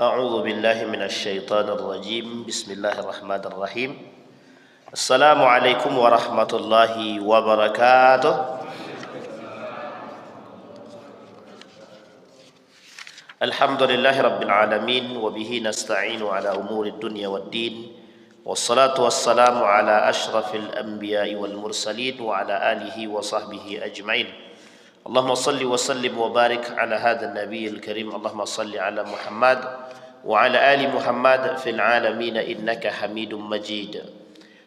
A'udzu billahi minasyaitonir rajim. Bismillahirrahmanirrahim. Assalamualaikum warahmatullahi wabarakatuh. Alhamdulillahi rabbil alamin wa bihi nasta'inu ala umurid dunya waddin. Wassalatu wassalamu ala asyrafil anbiya'i wal mursalin wa ala alihi wa sahbihi ajma'in. Allahumma salli wa sallim wa barik ala hadzal nabiyil karim. Allahumma salli ala Muhammad wa ala ali Muhammad fil alamin innaka Hamidum Majid.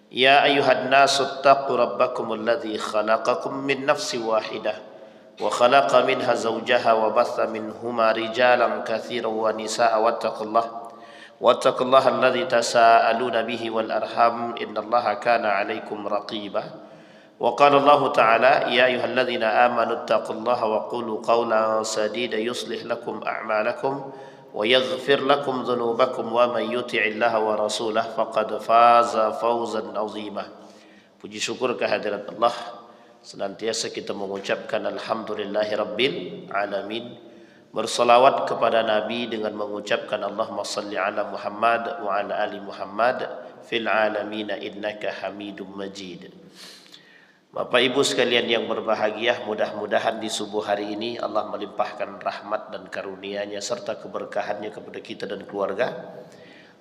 Ya ayyuhan nasu ittaqu rabbakum alladhi khalaqakum min nafsin wahidah wa khalaqa minha zawjaha wa batha minhuma rijalan katsiran wa nisaa wattaqullaha alladhi tasaaluna bihi wal arham innallaha kana 'alaikum raqiba. Wa qala Allah ta'ala ya ayyuhalladzina amanu ittaqullaha wa qulu qawlan sadida yuslih lakum a'malakum wa yaghfir lakum dhunubakum wa man yuti'illaha wa rasulahu faqad faza fawzan 'azima. Puji syukur kehadirat Allah, senantiasa kita mengucapkan alhamdulillahi rabbil alamin, bersalawat kepada Nabi dengan mengucapkan Allahumma salli ala Muhammad wa ala ali Muhammad fil alamin innaka Hamidum Majid. Bapak Ibu sekalian yang berbahagia, mudah-mudahan di subuh hari ini Allah melimpahkan rahmat dan karunia-Nya serta keberkahannya kepada kita dan keluarga,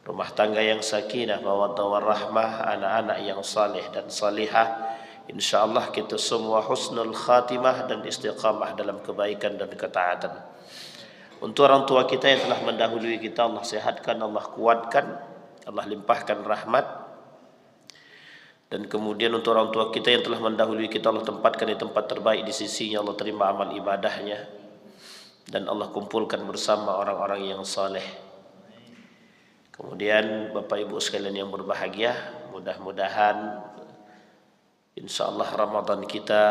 rumah tangga yang sakinah, mawaddah warahmah, anak-anak yang saleh dan salihah. Insyaallah kita semua husnul khatimah dan istiqamah dalam kebaikan dan ketaatan. Untuk orang tua kita yang telah mendahului kita, Allah sehatkan, Allah kuatkan, Allah limpahkan rahmat. Dan kemudian untuk orang tua kita yang telah mendahului kita, Allah tempatkan di tempat terbaik di sisinya, Allah terima amal ibadahnya, dan Allah kumpulkan bersama orang-orang yang saleh. Kemudian Bapak Ibu sekalian yang berbahagia, mudah-mudahan insyaallah Ramadan kita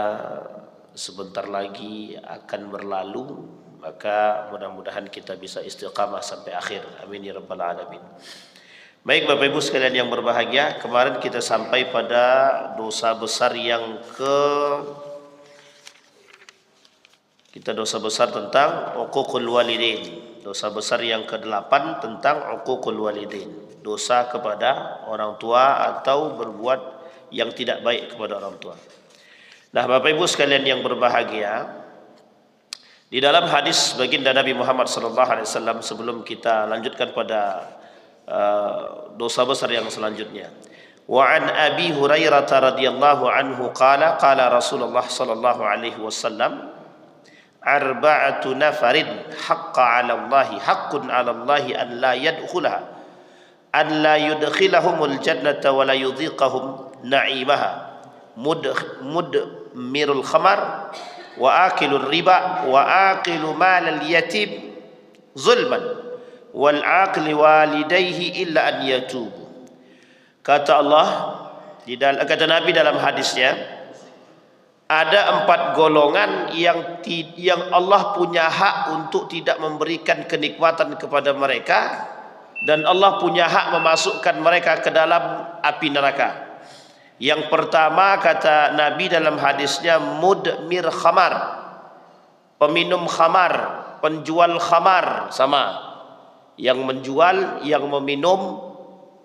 sebentar lagi akan berlalu, maka mudah-mudahan kita bisa istiqamah sampai akhir. Amin ya rabbal alamin. Baik Bapak Ibu sekalian yang berbahagia, kemarin kita sampai pada dosa besar dosa besar tentang uququl walidain. Dosa besar yang ke-8 tentang uququl walidain. Dosa kepada orang tua atau berbuat yang tidak baik kepada orang tua. Nah, Bapak Ibu sekalian yang berbahagia, di dalam hadis baginda Nabi Muhammad SAW, sebelum kita lanjutkan pada dosa besar yang selanjutnya, wa an Abi Hurairah radhiyallahu anhu qala qala Rasulullah sallallahu alaihi wasallam arba'atu nafarin haqqan 'ala Allah an la yadkhulaha an la yudkhilahumul jannata wa la yudhiqahum na'imaha mudmirul khamar wa akilur riba wa akilu malal yatim zulman wal aqli walidayhi illa an yatubu. Kata Allah, kata Nabi dalam hadisnya, ada 4 golongan yang Allah punya hak untuk tidak memberikan kenikmatan kepada mereka, dan Allah punya hak memasukkan mereka ke dalam api neraka. Yang pertama kata Nabi dalam hadisnya, mudmir khamar, peminum khamar, penjual khamar, sama. Yang menjual, yang meminum,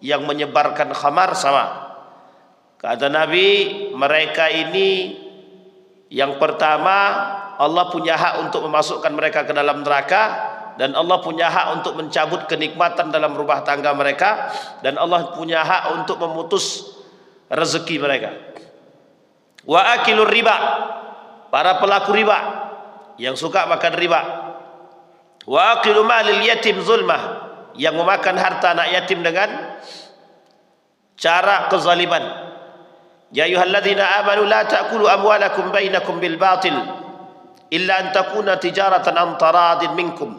yang menyebarkan khamar sama. Kata Nabi, mereka ini yang pertama Allah punya hak untuk memasukkan mereka ke dalam neraka, dan Allah punya hak untuk mencabut kenikmatan dalam rumah tangga mereka, dan Allah punya hak untuk memutus rezeki mereka. Wa akilur riba, para pelaku riba yang suka makan riba. Wa aqilu malil yatim zulmah, yang memakan harta anak yatim dengan cara kezaliman. Ya ayyuhalladzina amanu la ta'kulu amwalakum bainakum bil batil illa an takuna tijaratan an taradin minkum.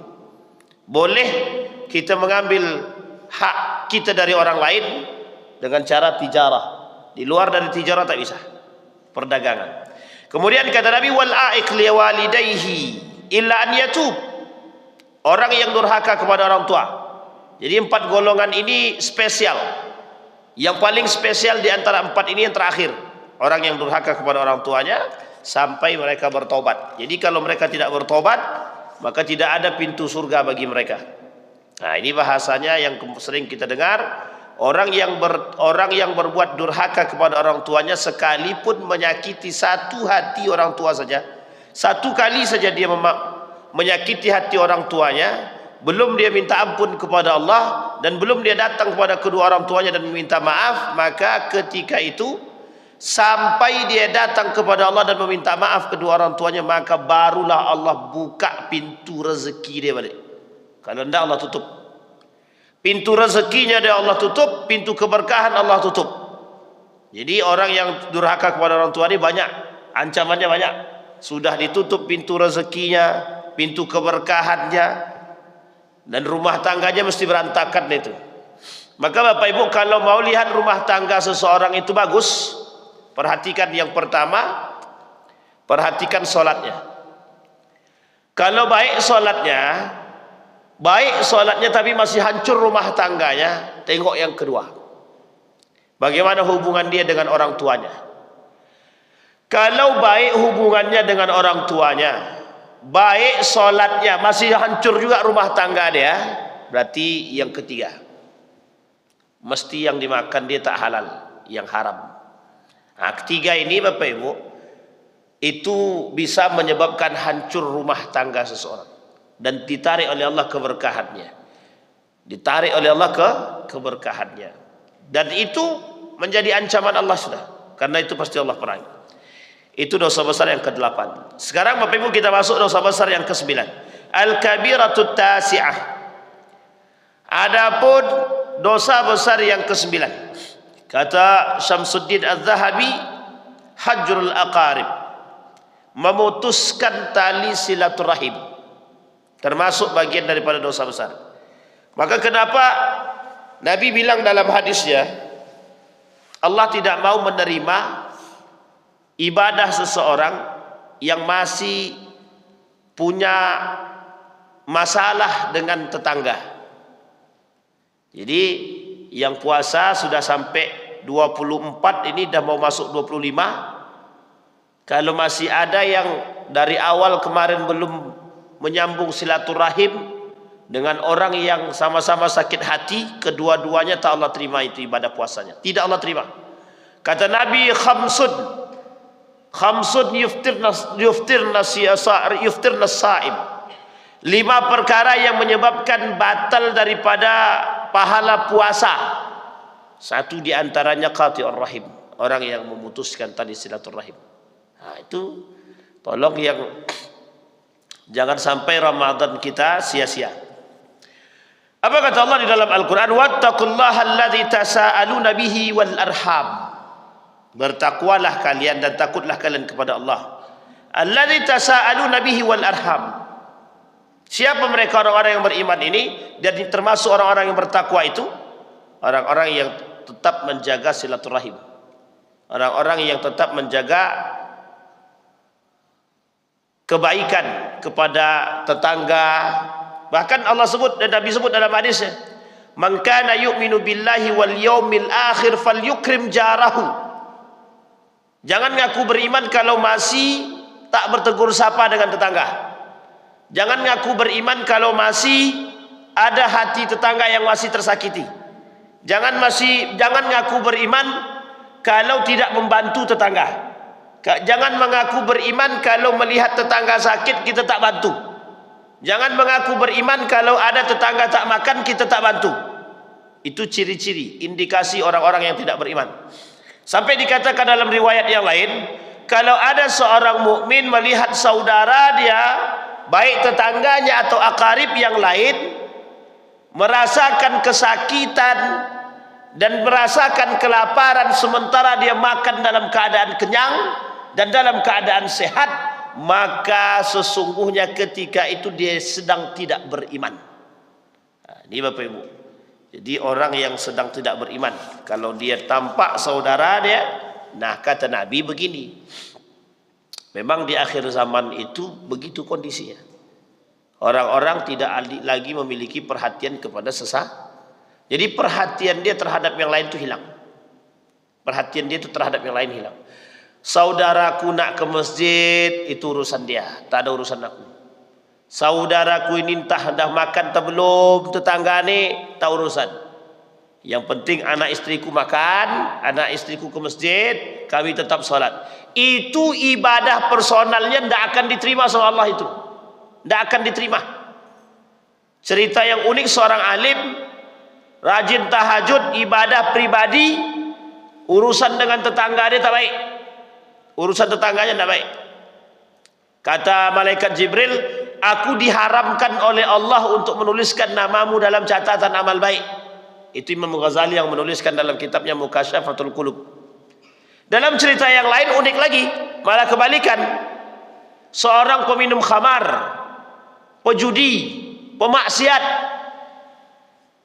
Boleh kita mengambil hak kita dari orang lain dengan cara tijarah. Di luar dari tijarah tak bisa, perdagangan. Kemudian kata Nabi, wal a'iq li walidayhi illa an yatub, orang yang durhaka kepada orang tua. Jadi 4 golongan ini spesial. Yang paling spesial di antara 4 ini yang terakhir, orang yang durhaka kepada orang tuanya sampai mereka bertobat. Jadi kalau mereka tidak bertobat, maka tidak ada pintu surga bagi mereka. Nah, ini bahasanya yang sering kita dengar. Orang yang berbuat durhaka kepada orang tuanya sekalipun menyakiti satu hati orang tua saja, satu kali saja dia menyakiti hati orang tuanya, belum dia minta ampun kepada Allah dan belum dia datang kepada kedua orang tuanya dan meminta maaf, maka ketika itu sampai dia datang kepada Allah dan meminta maaf kedua orang tuanya, maka barulah Allah buka pintu rezeki dia balik. Kalau tidak Allah tutup pintu rezekinya, dia Allah tutup pintu keberkahan, Allah tutup. Jadi orang yang durhaka kepada orang tua ini banyak ancamannya, banyak. Sudah ditutup pintu rezekinya, pintu keberkahannya, dan rumah tangganya mesti berantakan itu. Maka Bapak Ibu, kalau mau lihat rumah tangga seseorang itu bagus, perhatikan yang pertama, perhatikan solatnya. Kalau baik solatnya tapi masih hancur rumah tangganya, tengok yang kedua, bagaimana hubungan dia dengan orang tuanya. Kalau baik hubungannya dengan orang tuanya, baik solatnya, masih hancur juga rumah tangga dia, berarti yang ketiga, mesti yang dimakan dia tak halal, yang haram. Nah, ketiga ini Bapak Ibu, itu bisa menyebabkan hancur rumah tangga seseorang dan ditarik oleh Allah keberkahannya, ditarik oleh Allah keberkahannya, dan itu menjadi ancaman Allah sudah, karena itu pasti Allah perangi. Itu dosa besar yang ke-8. Sekarang Bapak Ibu kita masuk dosa besar yang ke-9, al-kabiratut tasi'ah. Adapun dosa besar yang ke-9, kata Syamsuddin Az-Zahabi, hajrul aqarib, memutuskan tali silaturahim, termasuk bagian daripada dosa besar. Maka kenapa Nabi bilang dalam hadisnya, Allah tidak mau menerima ibadah seseorang yang masih punya masalah dengan tetangga. Jadi yang puasa sudah sampai 24, ini dah mau masuk 25. Kalau masih ada yang dari awal kemarin belum menyambung silaturahim dengan orang yang sama-sama sakit hati, kedua-duanya tak Allah terima itu ibadah puasanya, tidak Allah terima. Kata Nabi, khamsun yuftirna saim, 5 perkara yang menyebabkan batal daripada pahala puasa. Satu diantaranya qati'ur rahim, orang yang memutuskan tali silaturahim. Nah, itu tolong yang jangan sampai Ramadan kita sia-sia. Apa kata Allah di dalam Al-Quran? Wattaqullaha alladzi tasaaluna bihi wal arham. Bertakwalah kalian dan takutlah kalian kepada Allah. Alladzi tasaaluna bihi wal arham. Siapa mereka orang-orang yang beriman ini? Dan termasuk orang-orang yang bertakwa itu orang-orang yang tetap menjaga silaturahim, orang-orang yang tetap menjaga kebaikan kepada tetangga. Bahkan Allah sebut dan Nabi sebut dalam hadisnya, man kana yu'minu billahi wal yaumil akhir falyukrim jarahu. Jangan ngaku beriman kalau masih tak bertegur sapa dengan tetangga. Jangan ngaku beriman kalau masih ada hati tetangga yang masih tersakiti. Jangan ngaku beriman kalau tidak membantu tetangga. Jangan mengaku beriman kalau melihat tetangga sakit kita tak bantu. Jangan mengaku beriman kalau ada tetangga tak makan kita tak bantu. Itu ciri-ciri, indikasi orang-orang yang tidak beriman. Sampai dikatakan dalam riwayat yang lain, kalau ada seorang mukmin melihat saudara dia, baik tetangganya atau akarib yang lain, merasakan kesakitan dan merasakan kelaparan sementara dia makan dalam keadaan kenyang dan dalam keadaan sehat, maka sesungguhnya ketika itu dia sedang tidak beriman. Nah, ini Bapak Ibu. Jadi orang yang sedang tidak beriman, kalau dia tampak saudara dia, nah kata Nabi begini, memang di akhir zaman itu begitu kondisinya. Orang-orang tidak lagi memiliki perhatian kepada sesama. Jadi perhatian dia terhadap yang lain itu hilang. Perhatian dia itu terhadap yang lain hilang. Saudaraku nak ke masjid, itu urusan dia, tak ada urusan aku. Saudaraku ini entah dah makan atau belum, tetangga ni tak urusan. Yang penting anak istriku makan, anak istriku ke masjid, kami tetap salat. Itu ibadah personalnya tidak akan diterima sama Allah itu. Tidak akan diterima. Cerita yang unik, seorang alim rajin tahajud, ibadah pribadi, urusan dengan tetangga dia tak baik. Urusan tetangganya tak baik. Kata malaikat Jibril, aku diharamkan oleh Allah untuk menuliskan namamu dalam catatan amal baik. Itu Imam Ghazali yang menuliskan dalam kitabnya Mukasyafatul Qulub. Dalam cerita yang lain unik lagi, malah kebalikan. Seorang peminum khamar, pejudi, pemaksiat,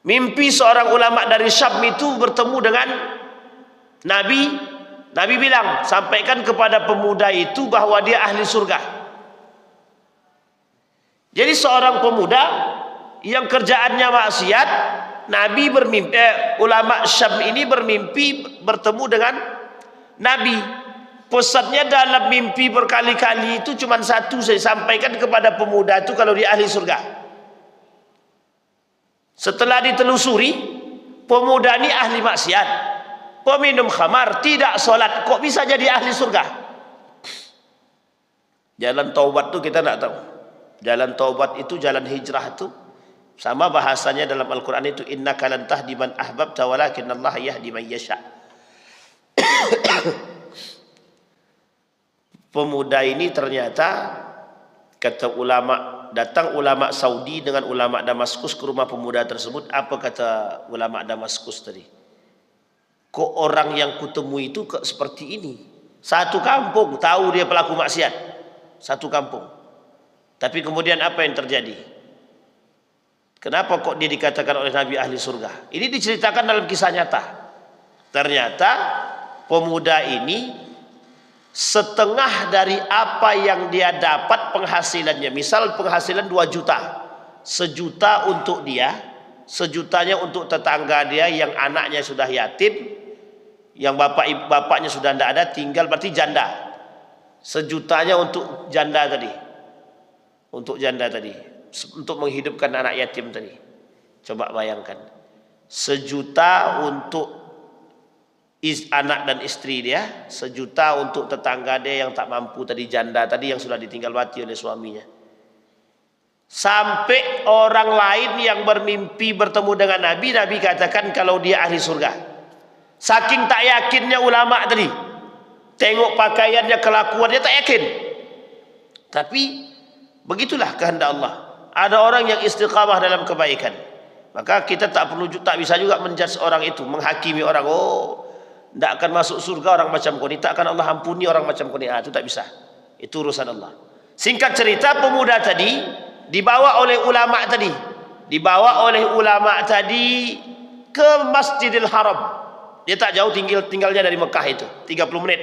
mimpi seorang ulama dari Syam itu bertemu dengan Nabi. Nabi bilang, sampaikan kepada pemuda itu bahwa dia ahli surga. Jadi seorang pemuda yang kerjaannya maksiat, Nabi bermimpi, ulama Syam ini bermimpi bertemu dengan Nabi. Pesannya dalam mimpi berkali-kali itu cuma satu, saya sampaikan kepada pemuda itu kalau dia ahli surga. Setelah ditelusuri, pemuda ini ahli maksiat, peminum khamar, tidak solat, kok bisa jadi ahli surga? Jalan taubat itu kita tidak tahu. Jalan taubat itu, jalan hijrah itu sama bahasanya dalam Al-Quran itu, innaka lan tahdi man ahbabta walakinnallaha yahdi man yasha. Pemuda ini ternyata, kata ulama, datang ulama Saudi dengan ulama Damaskus ke rumah pemuda tersebut. Apa kata ulama Damaskus tadi? Kok orang yang kutemui itu seperti ini? Satu kampung tahu dia pelaku maksiat, satu kampung. Tapi kemudian apa yang terjadi? Kenapa kok dia dikatakan oleh Nabi ahli surga? Ini diceritakan dalam kisah nyata. Ternyata pemuda ini setengah dari apa yang dia dapat penghasilannya. Misal penghasilan 2 juta. 1 juta untuk dia, 1 jutanya untuk tetangga dia yang anaknya sudah yatim, yang bapaknya sudah tidak ada, tinggal berarti janda. 1 jutanya untuk janda tadi. Untuk janda tadi, untuk menghidupkan anak yatim tadi. Coba bayangkan, 1 juta untuk anak dan istri dia, 1 juta untuk tetangga dia yang tak mampu tadi, janda tadi yang sudah ditinggal mati oleh suaminya. Sampai orang lain yang bermimpi bertemu dengan Nabi, Nabi katakan kalau dia ahli surga. Saking tak yakinnya ulama tadi, tengok pakaiannya, kelakuannya tak yakin. Tapi begitulah kehendak Allah. Ada orang yang istiqamah dalam kebaikan, maka kita tak bisa juga menjudge orang itu, menghakimi orang. Oh, tidak akan masuk surga orang macam kau ni, tak akan Allah ampuni orang macam kau ni. Itu tak bisa. Itu urusan Allah. Singkat cerita, pemuda tadi dibawa oleh ulama tadi, ke Masjidil Haram. Dia tak jauh tinggalnya dari Mekah itu, 30 menit.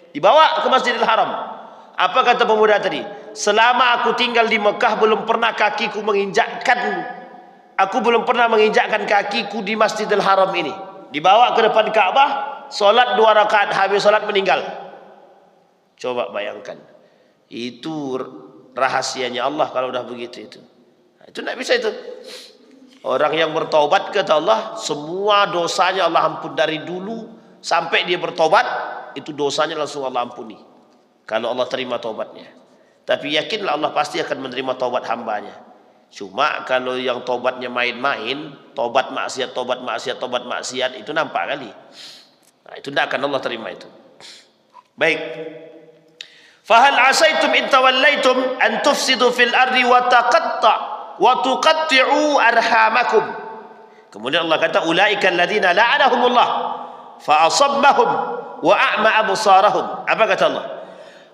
Dibawa ke Masjidil Haram. Apa kata pemuda tadi? Selama aku tinggal di Mekah belum pernah aku belum pernah menginjakkan kakiku di Masjidil Haram ini. Dibawa ke depan Ka'bah, solat 2 rakaat, habis solat meninggal. Coba bayangkan. Itu rahasianya Allah kalau dah begitu itu. Itu tidak bisa itu. Orang yang bertaubat kata Allah, semua dosanya Allah ampun dari dulu sampai dia bertaubat, itu dosanya langsung Allah ampuni. Kalau Allah terima taubatnya. Tapi yakinlah Allah pasti akan menerima taubat hambanya. Cuma kalau yang taubatnya main-main, taubat maksiat, itu nampak kali. Nah, itu tidak akan Allah terima itu. Baik. Fahal asaitum in tawallaitum an tufsidu fil ardi wa tuqatti'u arhamakum. Kemudian Allah kata ulaika alladziina la'anahumullah fa asabbahum wa a'ma absarahum. Apa kata Allah?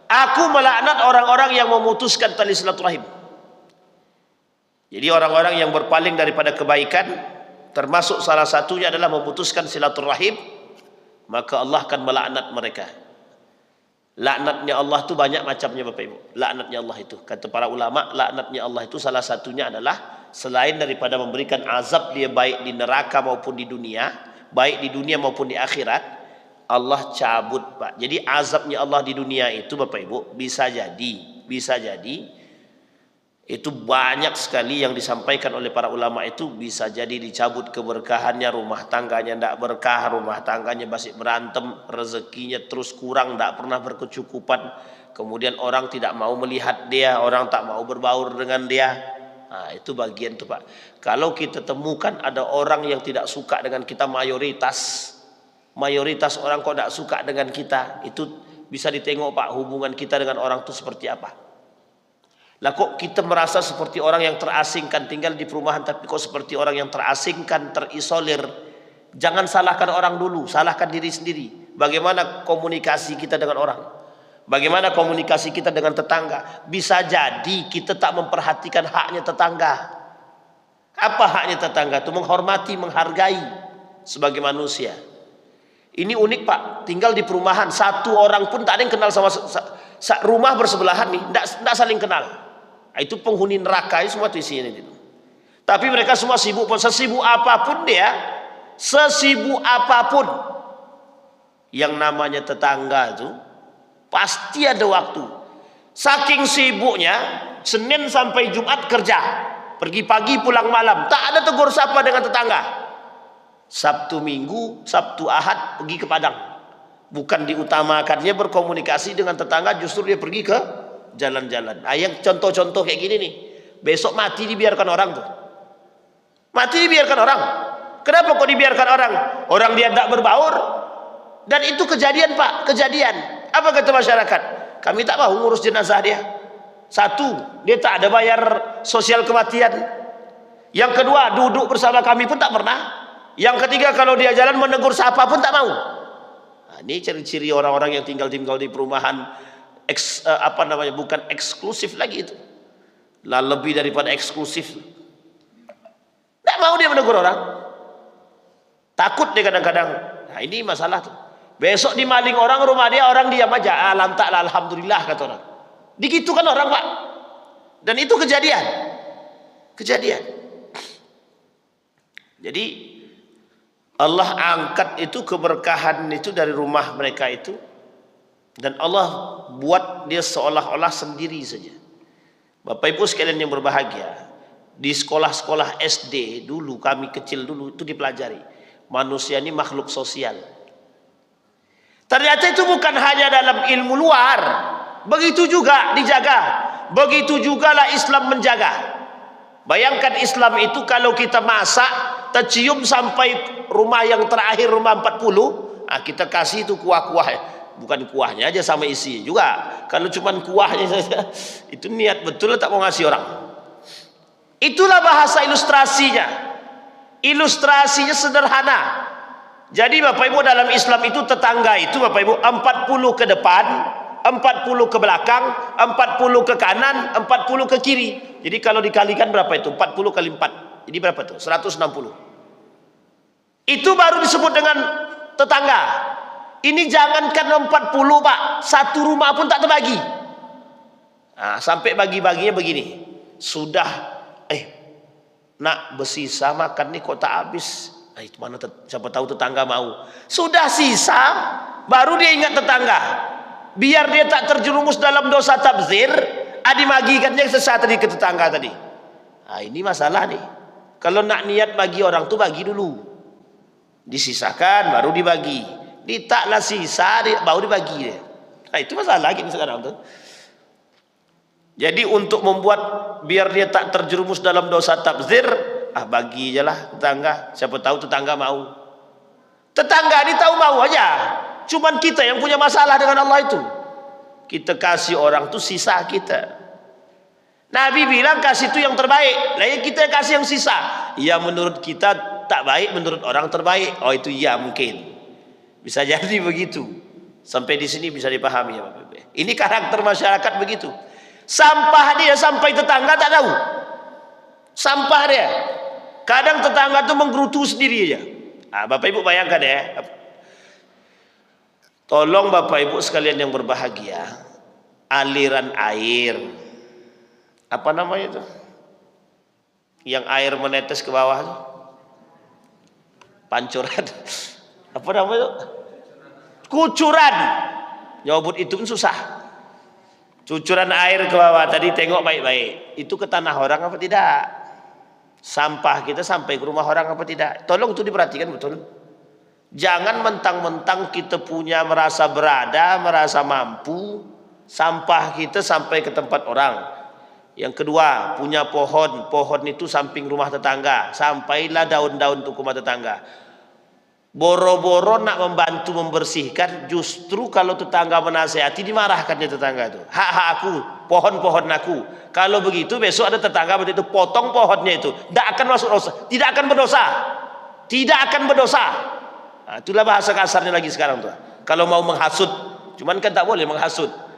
Aku melaknat orang-orang yang memutuskan tali silaturahim. Jadi orang-orang yang berpaling daripada kebaikan, termasuk salah satunya adalah memutuskan silaturahim, maka Allah akan melaknat mereka. Laknatnya Allah itu banyak macamnya Bapak Ibu. Laknatnya Allah itu, kata para ulama, laknatnya Allah itu salah satunya adalah selain daripada memberikan azab dia baik di neraka maupun di dunia, baik di dunia maupun di akhirat, Allah cabut, Pak. Jadi azabnya Allah di dunia itu Bapak Ibu bisa jadi Itu banyak sekali yang disampaikan oleh para ulama, itu bisa jadi dicabut keberkahannya, rumah tangganya tidak berkah, rumah tangganya masih berantem, rezekinya terus kurang, tidak pernah berkecukupan. Kemudian orang tidak mau melihat dia, orang tak mau berbaur dengan dia. Nah, itu bagian itu Pak. Kalau kita temukan ada orang yang tidak suka dengan kita, mayoritas orang kok tidak suka dengan kita, itu bisa ditengok Pak, hubungan kita dengan orang itu seperti apa. Lah kok kita merasa seperti orang yang terasingkan, tinggal di perumahan tapi kok seperti orang yang terasingkan, terisolir. Jangan salahkan orang dulu, salahkan diri sendiri. Bagaimana komunikasi kita dengan orang? Bagaimana komunikasi kita dengan tetangga? Bisa jadi kita tak memperhatikan haknya tetangga. Apa haknya tetangga? Itu menghormati, menghargai sebagai manusia. Ini unik Pak, tinggal di perumahan, satu orang pun tak ada yang kenal sama rumah bersebelahan nih, tidak saling kenal. Itu penghuni neraka semua itu isinya itu. Tapi mereka semua sibuk, sesibuk apapun dia, sesibuk apapun, yang namanya tetangga itu pasti ada waktu. Saking sibuknya, Senin sampai Jumat kerja, pergi pagi pulang malam, tak ada tegur sapa dengan tetangga. Sabtu Minggu, Sabtu Ahad pergi ke Padang. Bukan diutamakannya berkomunikasi dengan tetangga, justru dia pergi ke jalan-jalan. Nah, yang contoh-contoh kayak gini nih, besok mati dibiarkan orang tuh. Mati dibiarkan orang. Kenapa kok dibiarkan orang? Orang dia tidak berbaur. Dan itu kejadian Pak, kejadian. Apa kata masyarakat? Kami tak mau ngurus jenazah dia. Satu, dia tak ada bayar sosial kematian. Yang kedua, duduk bersama kami pun tak pernah. Yang ketiga, kalau dia jalan menegur siapa pun tak mau. Nah, ini ciri-ciri orang-orang yang tinggal di perumahan bukan eksklusif lagi itu. Lah lebih daripada eksklusif. Tak mau dia menegur orang. Takut dia kadang-kadang. Nah, ini masalah tuh. Besok dimaling orang rumah dia, orang diam aja. Lantaklah alhamdulillah kata orang. Begitu kan orang Pak. Dan itu kejadian. Kejadian. Jadi Allah angkat itu keberkahan itu dari rumah mereka itu. Dan Allah buat dia seolah-olah sendiri saja. Bapak Ibu sekalian yang berbahagia, di sekolah-sekolah SD dulu, kami kecil dulu itu dipelajari, manusia ini makhluk sosial. Ternyata itu bukan hanya dalam ilmu luar, begitu juga dijaga, begitu juga lah Islam menjaga. Bayangkan Islam itu kalau kita masak, tercium sampai rumah yang terakhir, rumah 40, nah kita kasih itu kuah-kuah. Bukan kuahnya aja sama isi juga. Kalau cuma kuahnya saja, itu niat betul tak mau ngasih orang. Itulah bahasa ilustrasinya. Ilustrasinya sederhana. Jadi Bapak Ibu dalam Islam itu tetangga itu Bapak Ibu 40 ke depan, 40 ke belakang, 40 ke kanan, 40 ke kiri. Jadi kalau dikalikan berapa itu? 40 kali 4. Jadi berapa itu? 160. Itu baru disebut dengan tetangga. Ini jangankan 40 Pak, satu rumah pun tak terbagi. Nah, sampai bagi-baginya begini. Sudah, nak bersisa makan nih kok tak habis. Nah, itu mana siapa tahu tetangga mau. Sudah sisa, baru dia ingat tetangga. Biar dia tak terjerumus dalam dosa tabzir, dibagikannya sesat tadi ke tetangga tadi. Nah, ini masalah nih. Kalau nak niat bagi orang tuh bagi dulu. Disisakan baru dibagi. Ditaklah sisa baru dibagi dia. Nah, itu masalah gini sekarang tuh. Jadi untuk membuat biar dia tak terjerumus dalam dosa tabzir, bagi aja lah tetangga. Siapa tahu tetangga mau. Tetangga ini tahu mau aja. Cuman kita yang punya masalah dengan Allah itu. Kita kasih orang tuh sisa kita. Nabi bilang kasih itu yang terbaik. Lah ya kita kasih yang sisa. Ya menurut kita tak baik, menurut orang terbaik. Oh itu ya mungkin. Bisa jadi begitu. Sampai di sini bisa dipahami ya Bapak Ibu. Ini karakter masyarakat begitu. Sampah dia sampai tetangga tak tahu. Sampah dia. Kadang tetangga tuh menggerutu sendiri aja. Bapak Ibu bayangkan ya. Tolong Bapak Ibu sekalian yang berbahagia. Aliran air. Apa namanya itu? Yang air menetes ke bawah tuh. Pancuran. Apa namanya? Kucuran. Nyobot itu pun susah. Cucuran air ke bawah tadi tengok baik-baik. Itu ke tanah orang apa tidak? Sampah kita sampai ke rumah orang apa tidak? Tolong itu diperhatikan betul. Jangan mentang-mentang kita punya merasa berada, merasa mampu, sampah kita sampai ke tempat orang. Yang kedua, punya pohon, pohon itu samping rumah tetangga, sampailah daun-daun untuk rumah tetangga. Boro-boro nak membantu membersihkan, justru kalau tetangga menasehati dimarahkan dia tetangga itu. Hak-hak aku, pohon-pohon aku. Kalau begitu besok ada tetangga begitu potong pohonnya itu, tidak akan masuk dosa, tidak akan berdosa, tidak akan berdosa. Nah, itulah bahasa kasarnya lagi sekarang tuh. Kalau mau menghasut, cuman kan tak boleh menghasut.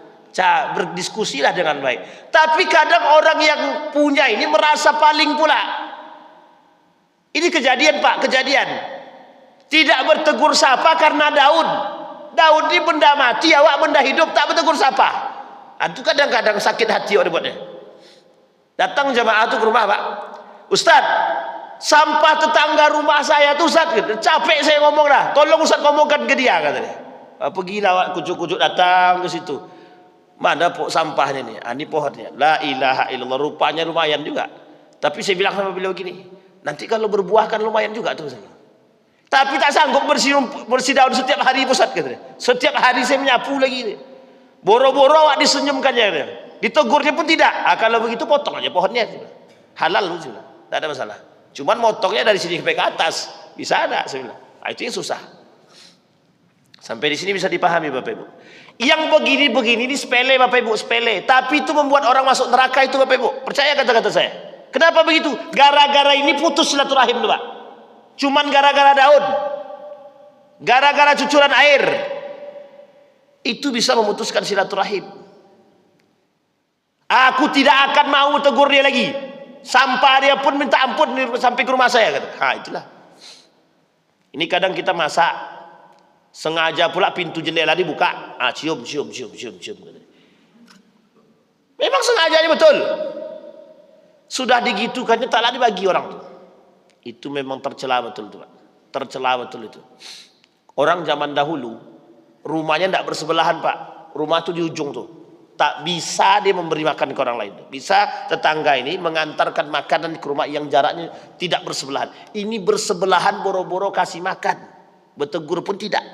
Berdiskusilah dengan baik. Tapi kadang orang yang punya ini merasa paling pula. Ini kejadian Pak, kejadian. Tidak bertegur sapa karena daun. Daun ini benda mati, awak benda hidup, tak bertegur sapa. Itu kadang-kadang sakit hati orang buatnya. Datang jamaah itu ke rumah Pak. Ustaz, sampah tetangga rumah saya tuh Ustaz, capek saya ngomong dah. Tolong Ustaz ngomongkan ke dia katanya. Pergilah awak kucuk-kucuk datang ke situ. Mana sampahnya nih? Ini pohonnya. La ilaha illallah. Rupanya lumayan juga. Tapi saya bilang sama beliau gini, nanti kalau berbuah kan lumayan juga tuh. Tapi tak sanggup bersih daun setiap hari Ustaz katanya. Setiap hari saya menyapu lagi. Boro-boro awak disenyumkannya. Ditegurnya pun tidak. Kalau begitu potong aja pohonnya. Halal juga. Tidak ada masalah. Cuman motongnya dari sini sampai ke atas. Bisa ada saya bilang. Itu yang susah. Sampai di sini bisa dipahami Bapak Ibu. Yang begini-begini ini sepele Bapak Ibu, sepele. Tapi itu membuat orang masuk neraka itu Bapak Ibu. Percaya kata-kata saya. Kenapa begitu? Gara-gara ini putus silaturahim tuh Pak. Cuman gara-gara daun, gara-gara cucuran air, itu bisa memutuskan silaturahim. Aku tidak akan mau tegur dia lagi. Sampah dia pun minta ampun sampai ke rumah saya. Itulah. Ini kadang kita masak, sengaja pula pintu jendela dibuka. Cium. Memang sengajanya betul. Sudah digitukannya taklah dibagi orang tuh. Itu memang tercela betul tuh Pak. Tercela betul itu. Orang zaman dahulu rumahnya tidak bersebelahan Pak. Rumah tuh di ujung tuh. Tak bisa dia memberi makan ke orang lain. Bisa tetangga ini mengantarkan makanan ke rumah yang jaraknya tidak bersebelahan. Ini bersebelahan boro-boro kasih makan. Bertegur pun tidak.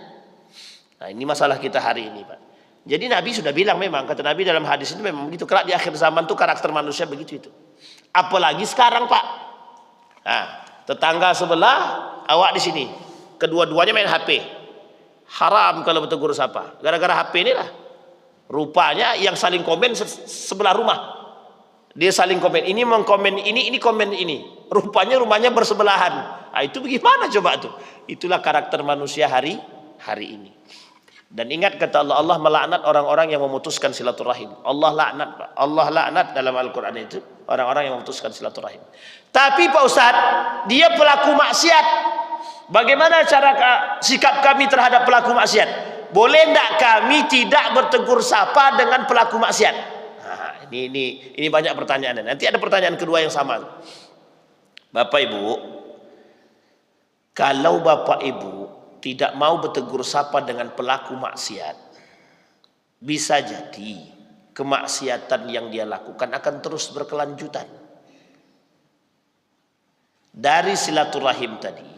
Nah ini masalah kita hari ini Pak. Jadi Nabi sudah bilang memang. Kata Nabi dalam hadis itu memang begitu. Kelak di akhir zaman tuh karakter manusia begitu itu. Apalagi sekarang Pak. Nah, tetangga sebelah, awak di sini. Kedua-duanya main HP. Haram kalau bertegur sapa. Gara-gara HP ini lah. Rupanya yang saling komen sebelah rumah. Dia saling komen. Ini mengkomen ini komen ini. Rupanya rumahnya bersebelahan. Nah, itu bagaimana coba tuh? Itulah karakter manusia hari ini. Dan ingat kata Allah, Allah melaknat orang-orang yang memutuskan silaturahim. Allah laknat, Pak. Allah laknat dalam Al-Quran itu orang-orang yang memutuskan silaturahim. Tapi Pak Ustadz, dia pelaku maksiat. Bagaimana cara sikap kami terhadap pelaku maksiat? Boleh tidak kami tidak bertegur sapa dengan pelaku maksiat? Nah, ini banyak pertanyaan. Nanti ada pertanyaan kedua yang sama. Bapak Ibu, kalau Bapak Ibu tidak mau bertegur sapa dengan pelaku maksiat, bisa jadi kemaksiatan yang dia lakukan akan terus berkelanjutan. Dari silaturahim tadi,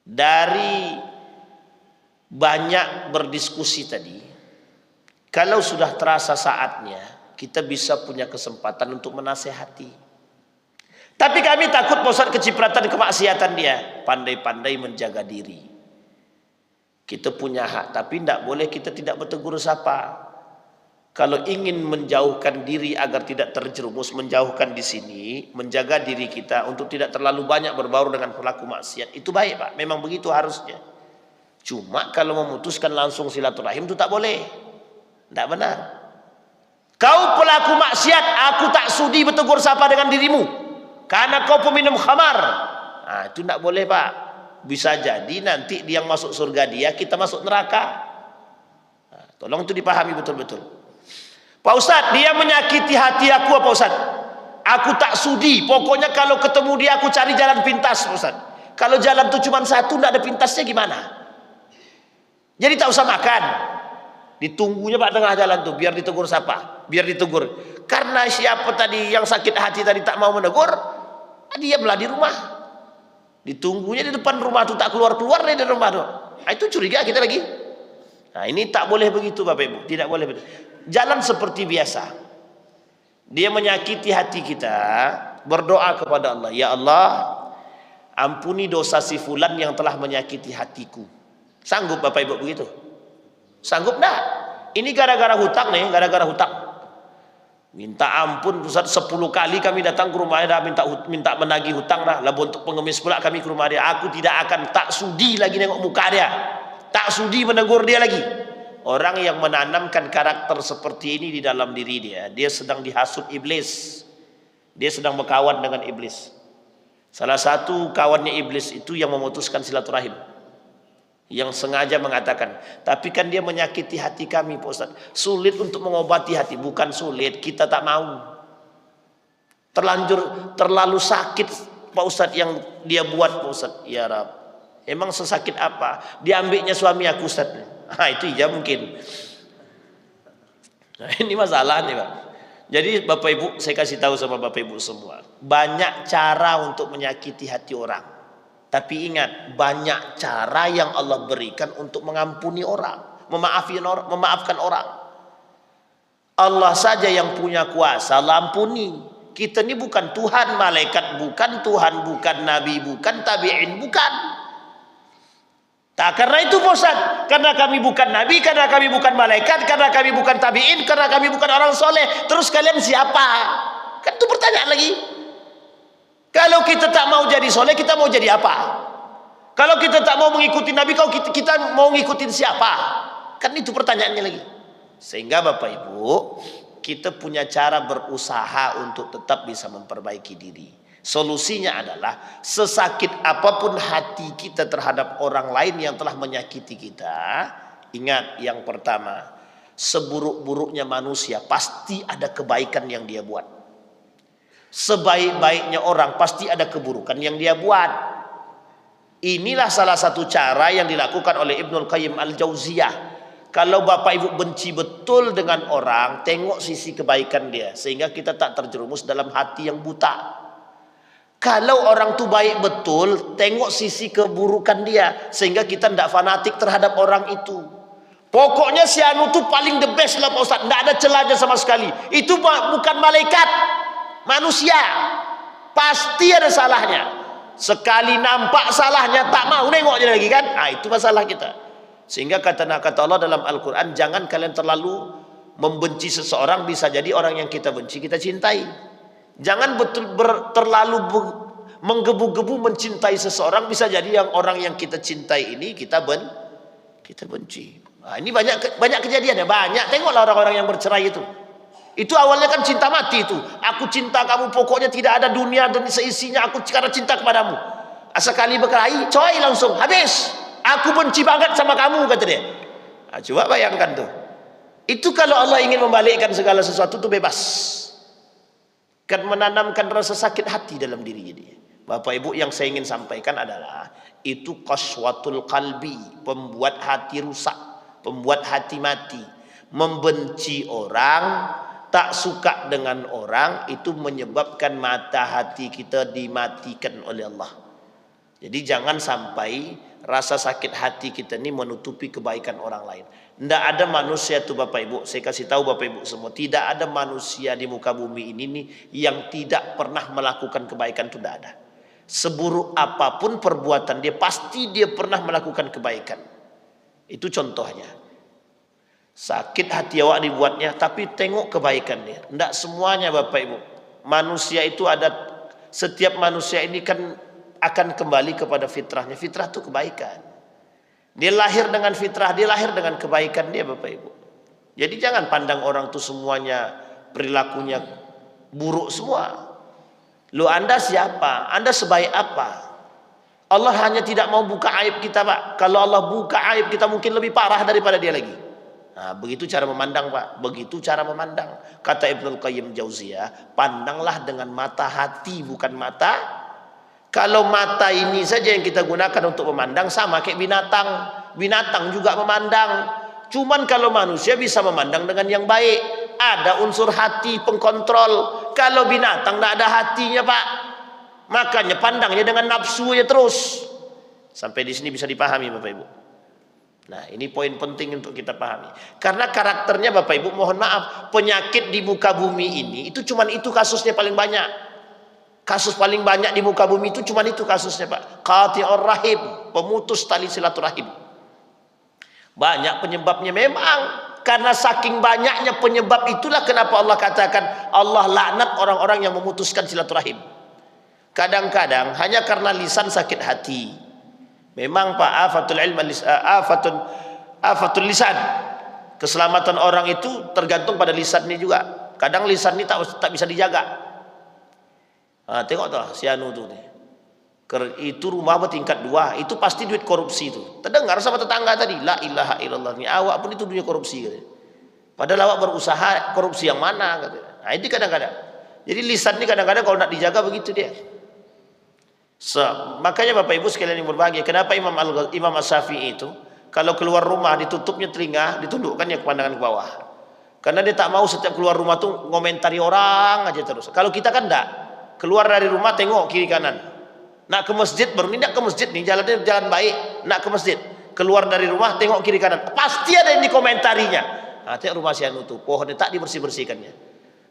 dari banyak berdiskusi tadi, kalau sudah terasa saatnya, kita bisa punya kesempatan untuk menasehati. Tapi kami takut bosan kecipratan kemaksiatan dia. Pandai-pandai menjaga diri. Kita punya hak, tapi tidak boleh kita tidak bertegur sapa. Kalau ingin menjauhkan diri agar tidak terjerumus, menjauhkan di sini, menjaga diri kita untuk tidak terlalu banyak berbaur dengan pelaku maksiat, itu baik Pak. Memang begitu harusnya. Cuma kalau memutuskan langsung silaturahim itu tak boleh. Tidak benar. Kau pelaku maksiat, aku tak sudi bertegur sapa dengan dirimu. Karena kau peminum khamar. Nah, itu tidak boleh Pak. Bisa jadi nanti dia masuk surga dia, kita masuk neraka. Nah, tolong itu dipahami betul-betul. Pak Ustadz, dia menyakiti hati aku Pak Ustadz. Aku tak sudi. Pokoknya kalau ketemu dia aku cari jalan pintas Pak Ustadz. Kalau jalan itu cuma satu, tidak ada pintasnya gimana? Jadi tak usah makan. Ditunggunya Pak tengah jalan tuh, biar ditegur siapa? Biar ditegur. Karena siapa tadi yang sakit hati tadi tak mau menegur, diamlah di rumah. Ditunggunya di depan rumah tuh, tak keluar-keluar dari rumah tuh. Nah, itu curiga kita lagi. Nah, ini tak boleh begitu Bapak Ibu, tidak boleh begitu. Jalan seperti biasa. Dia menyakiti hati kita, berdoa kepada Allah, ya Allah, ampuni dosa si fulan yang telah menyakiti hatiku. Sanggup Bapak Ibu begitu? Sanggup enggak? Ini gara-gara hutang nih, gara-gara hutang. Minta ampun Ustaz, 10 kali kami datang ke rumahnya dah minta menagih hutang dah. Lah untuk pengemis pula kami ke rumah dia. Aku tidak akan, tak sudi lagi nengok muka dia. Tak sudi menegur dia lagi. Orang yang menanamkan karakter seperti ini di dalam diri dia, dia sedang dihasut iblis. Dia sedang berkawan dengan iblis. Salah satu kawannya iblis itu yang memutuskan silaturahim. Yang sengaja mengatakan, tapi kan dia menyakiti hati kami Pak Ustaz. Sulit untuk mengobati hati. Bukan sulit, kita tak mau. Terlalu sakit Pak Ustaz yang dia buat Pak Ustaz. Ya Rab, emang sesakit apa? Diambilnya suami aku Ustaz. Nah, itu iya mungkin. Nah, ini masalah nih Pak. Jadi Bapak Ibu, saya kasih tahu sama Bapak Ibu semua, banyak cara untuk menyakiti hati orang. Tapi ingat, banyak cara yang Allah berikan untuk mengampuni orang, memaafkan orang. Allah saja yang punya kuasa ampuni. Kita ini bukan Tuhan, malaikat bukan, Tuhan bukan, nabi bukan, tabi'in bukan. Tak karena itu Ustaz, karena kami bukan nabi, karena kami bukan malaikat, karena kami bukan tabi'in, karena kami bukan orang soleh, terus kalian siapa? Kan itu pertanyaan lagi. Kalau kita tak mau jadi soleh, kita mau jadi apa? Kalau kita tak mau mengikuti Nabi, kalau kita mau ngikutin siapa? Kan itu pertanyaannya lagi. Sehingga Bapak Ibu, kita punya cara berusaha untuk tetap bisa memperbaiki diri. Solusinya adalah, sesakit apapun hati kita terhadap orang lain yang telah menyakiti kita, ingat yang pertama, seburuk-buruknya manusia pasti ada kebaikan yang dia buat. Sebaik-baiknya orang pasti ada keburukan yang dia buat. Inilah salah satu cara yang dilakukan oleh Ibnul Qayyim Al-Jauziyah. Kalau Bapak Ibu benci betul dengan orang, tengok sisi kebaikan dia, sehingga kita tak terjerumus dalam hati yang buta. Kalau orang tu baik betul, tengok sisi keburukan dia, sehingga kita tidak fanatik terhadap orang itu. Pokoknya si anu tu paling the best lah Pak Ustaz, tidak ada celahnya sama sekali. Itu bukan malaikat, manusia. Pasti ada salahnya. Sekali nampak salahnya tak mau nengok dia lagi kan. Nah, itu masalah kita. Sehingga kata Allah dalam Al-Quran, jangan kalian terlalu membenci seseorang, bisa jadi orang yang kita benci kita cintai. Jangan terlalu menggebu-gebu mencintai seseorang, bisa jadi orang yang kita cintai ini kita benci. Nah, ini banyak kejadian ya, banyak. Tengoklah orang-orang yang bercerai itu. Itu awalnya kan cinta mati itu. Aku cinta kamu, pokoknya tidak ada dunia dan seisinya, aku karena cinta kepadamu. Sekali berkelahi, coy langsung habis. Aku benci banget sama kamu, kata dia. Nah, coba bayangkan tuh. Itu kalau Allah ingin membalikkan segala sesuatu itu bebas. Kan menanamkan rasa sakit hati dalam dirinya dia. Bapak Ibu, yang saya ingin sampaikan adalah, itu qaswatul qalbi, pembuat hati rusak, pembuat hati mati. Membenci orang, tak suka dengan orang, itu menyebabkan mata hati kita dimatikan oleh Allah. Jadi jangan sampai rasa sakit hati kita ini menutupi kebaikan orang lain. Tidak ada manusia itu Bapak Ibu, saya kasih tahu Bapak Ibu semua, tidak ada manusia di muka bumi ini nih yang tidak pernah melakukan kebaikan, itu tidak ada. Seburuk apapun perbuatan dia, pasti dia pernah melakukan kebaikan. Itu contohnya. Sakit hati awak dibuatnya, tapi tengok kebaikan dia. Tidak semuanya Bapak Ibu. Manusia itu ada, setiap manusia ini kan akan kembali kepada fitrahnya. Fitrah itu kebaikan. Dia lahir dengan fitrah, dia lahir dengan kebaikan dia Bapak Ibu. Jadi jangan pandang orang itu semuanya perilakunya buruk semua. Lu Anda siapa? Anda sebaik apa? Allah hanya tidak mau buka aib kita Pak. Kalau Allah buka aib kita mungkin lebih parah daripada dia lagi. Nah, begitu cara memandang Pak. Begitu cara memandang. Kata Ibnul Qayyim Jauziyah, pandanglah dengan mata hati, bukan mata. Kalau mata ini saja yang kita gunakan untuk memandang, sama kayak binatang. Binatang juga memandang. Cuman kalau manusia bisa memandang dengan yang baik, ada unsur hati pengkontrol. Kalau binatang tidak ada hatinya Pak, makanya pandangnya dengan nafsu ya terus. Sampai di sini bisa dipahami Bapak Ibu. Nah ini poin penting untuk kita pahami. Karena karakternya Bapak Ibu, mohon maaf, penyakit di muka bumi ini itu cuman itu kasusnya paling banyak. Kasus paling banyak di muka bumi itu cuman itu kasusnya Pak. Qati'ur rahim, pemutus tali silaturahim. Banyak penyebabnya memang. Karena saking banyaknya penyebab itulah kenapa Allah katakan Allah laknat orang-orang yang memutuskan silaturahim. Kadang-kadang hanya karena lisan sakit hati. Memang Pak, afatul lisan. Keselamatan orang itu tergantung pada lisannya juga. Kadang lisan ini tak bisa dijaga. Tengok tuh si Anu tuh nih. Itu rumah bertingkat 2, itu pasti duit korupsi itu. Terdengar sama tetangga tadi, la ilaha illallah, nih awak pun itu dunia korupsi katanya. Padahal awak berusaha, korupsi yang mana katanya. Nah itu kadang-kadang. Jadi lisan ini kadang-kadang kalau nak dijaga begitu dia. Makanya Bapak Ibu sekalian yang berbahagia, kenapa Imam As-Syafi'i itu kalau keluar rumah ditutupnya telinga, ditundukkannya ke pandangan ke bawah. Karena dia tak mau setiap keluar rumah tuh ngomentari orang aja terus. Kalau kita kan enggak. Keluar dari rumah tengok kiri kanan. Nak ke masjid, baru ini nak ke masjid nih, jalannya jalan baik, nak ke masjid, keluar dari rumah tengok kiri kanan, pasti ada yang dikomentarinya. Tengok rumah si Anu tuh, pohonnya tak dibersih-bersihkannya.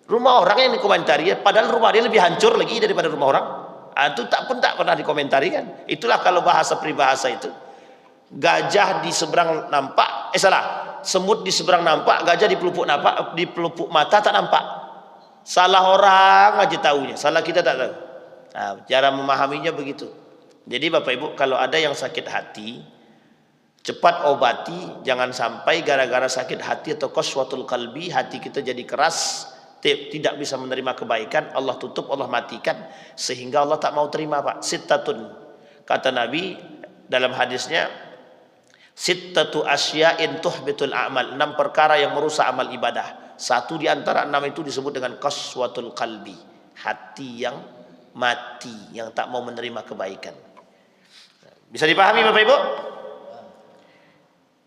Rumah orang yang dikomentari, padahal rumah dia lebih hancur lagi daripada rumah orang. Itu tak pernah dikomentarikan. Itulah kalau bahasa peribahasa itu, gajah di seberang nampak, semut di seberang nampak, gajah di pelupuk mata tak nampak. Salah orang aja taunya, salah kita tak tahu. Nah, cara memahaminya begitu. Jadi Bapak Ibu, kalau ada yang sakit hati, cepat obati. Jangan sampai gara-gara sakit hati atau qaswatul qalbi, hati kita jadi keras, tidak bisa menerima kebaikan, Allah tutup, Allah matikan, sehingga Allah tak mau terima Pak. Sittatun, kata Nabi dalam hadisnya, sittatu asya'in tuhbitul a'mal, 6 perkara yang merusak amal ibadah. Satu di antara 6 itu disebut dengan qaswatul qalbi, hati yang mati, yang tak mau menerima kebaikan. Bisa dipahami Bapak Ibu?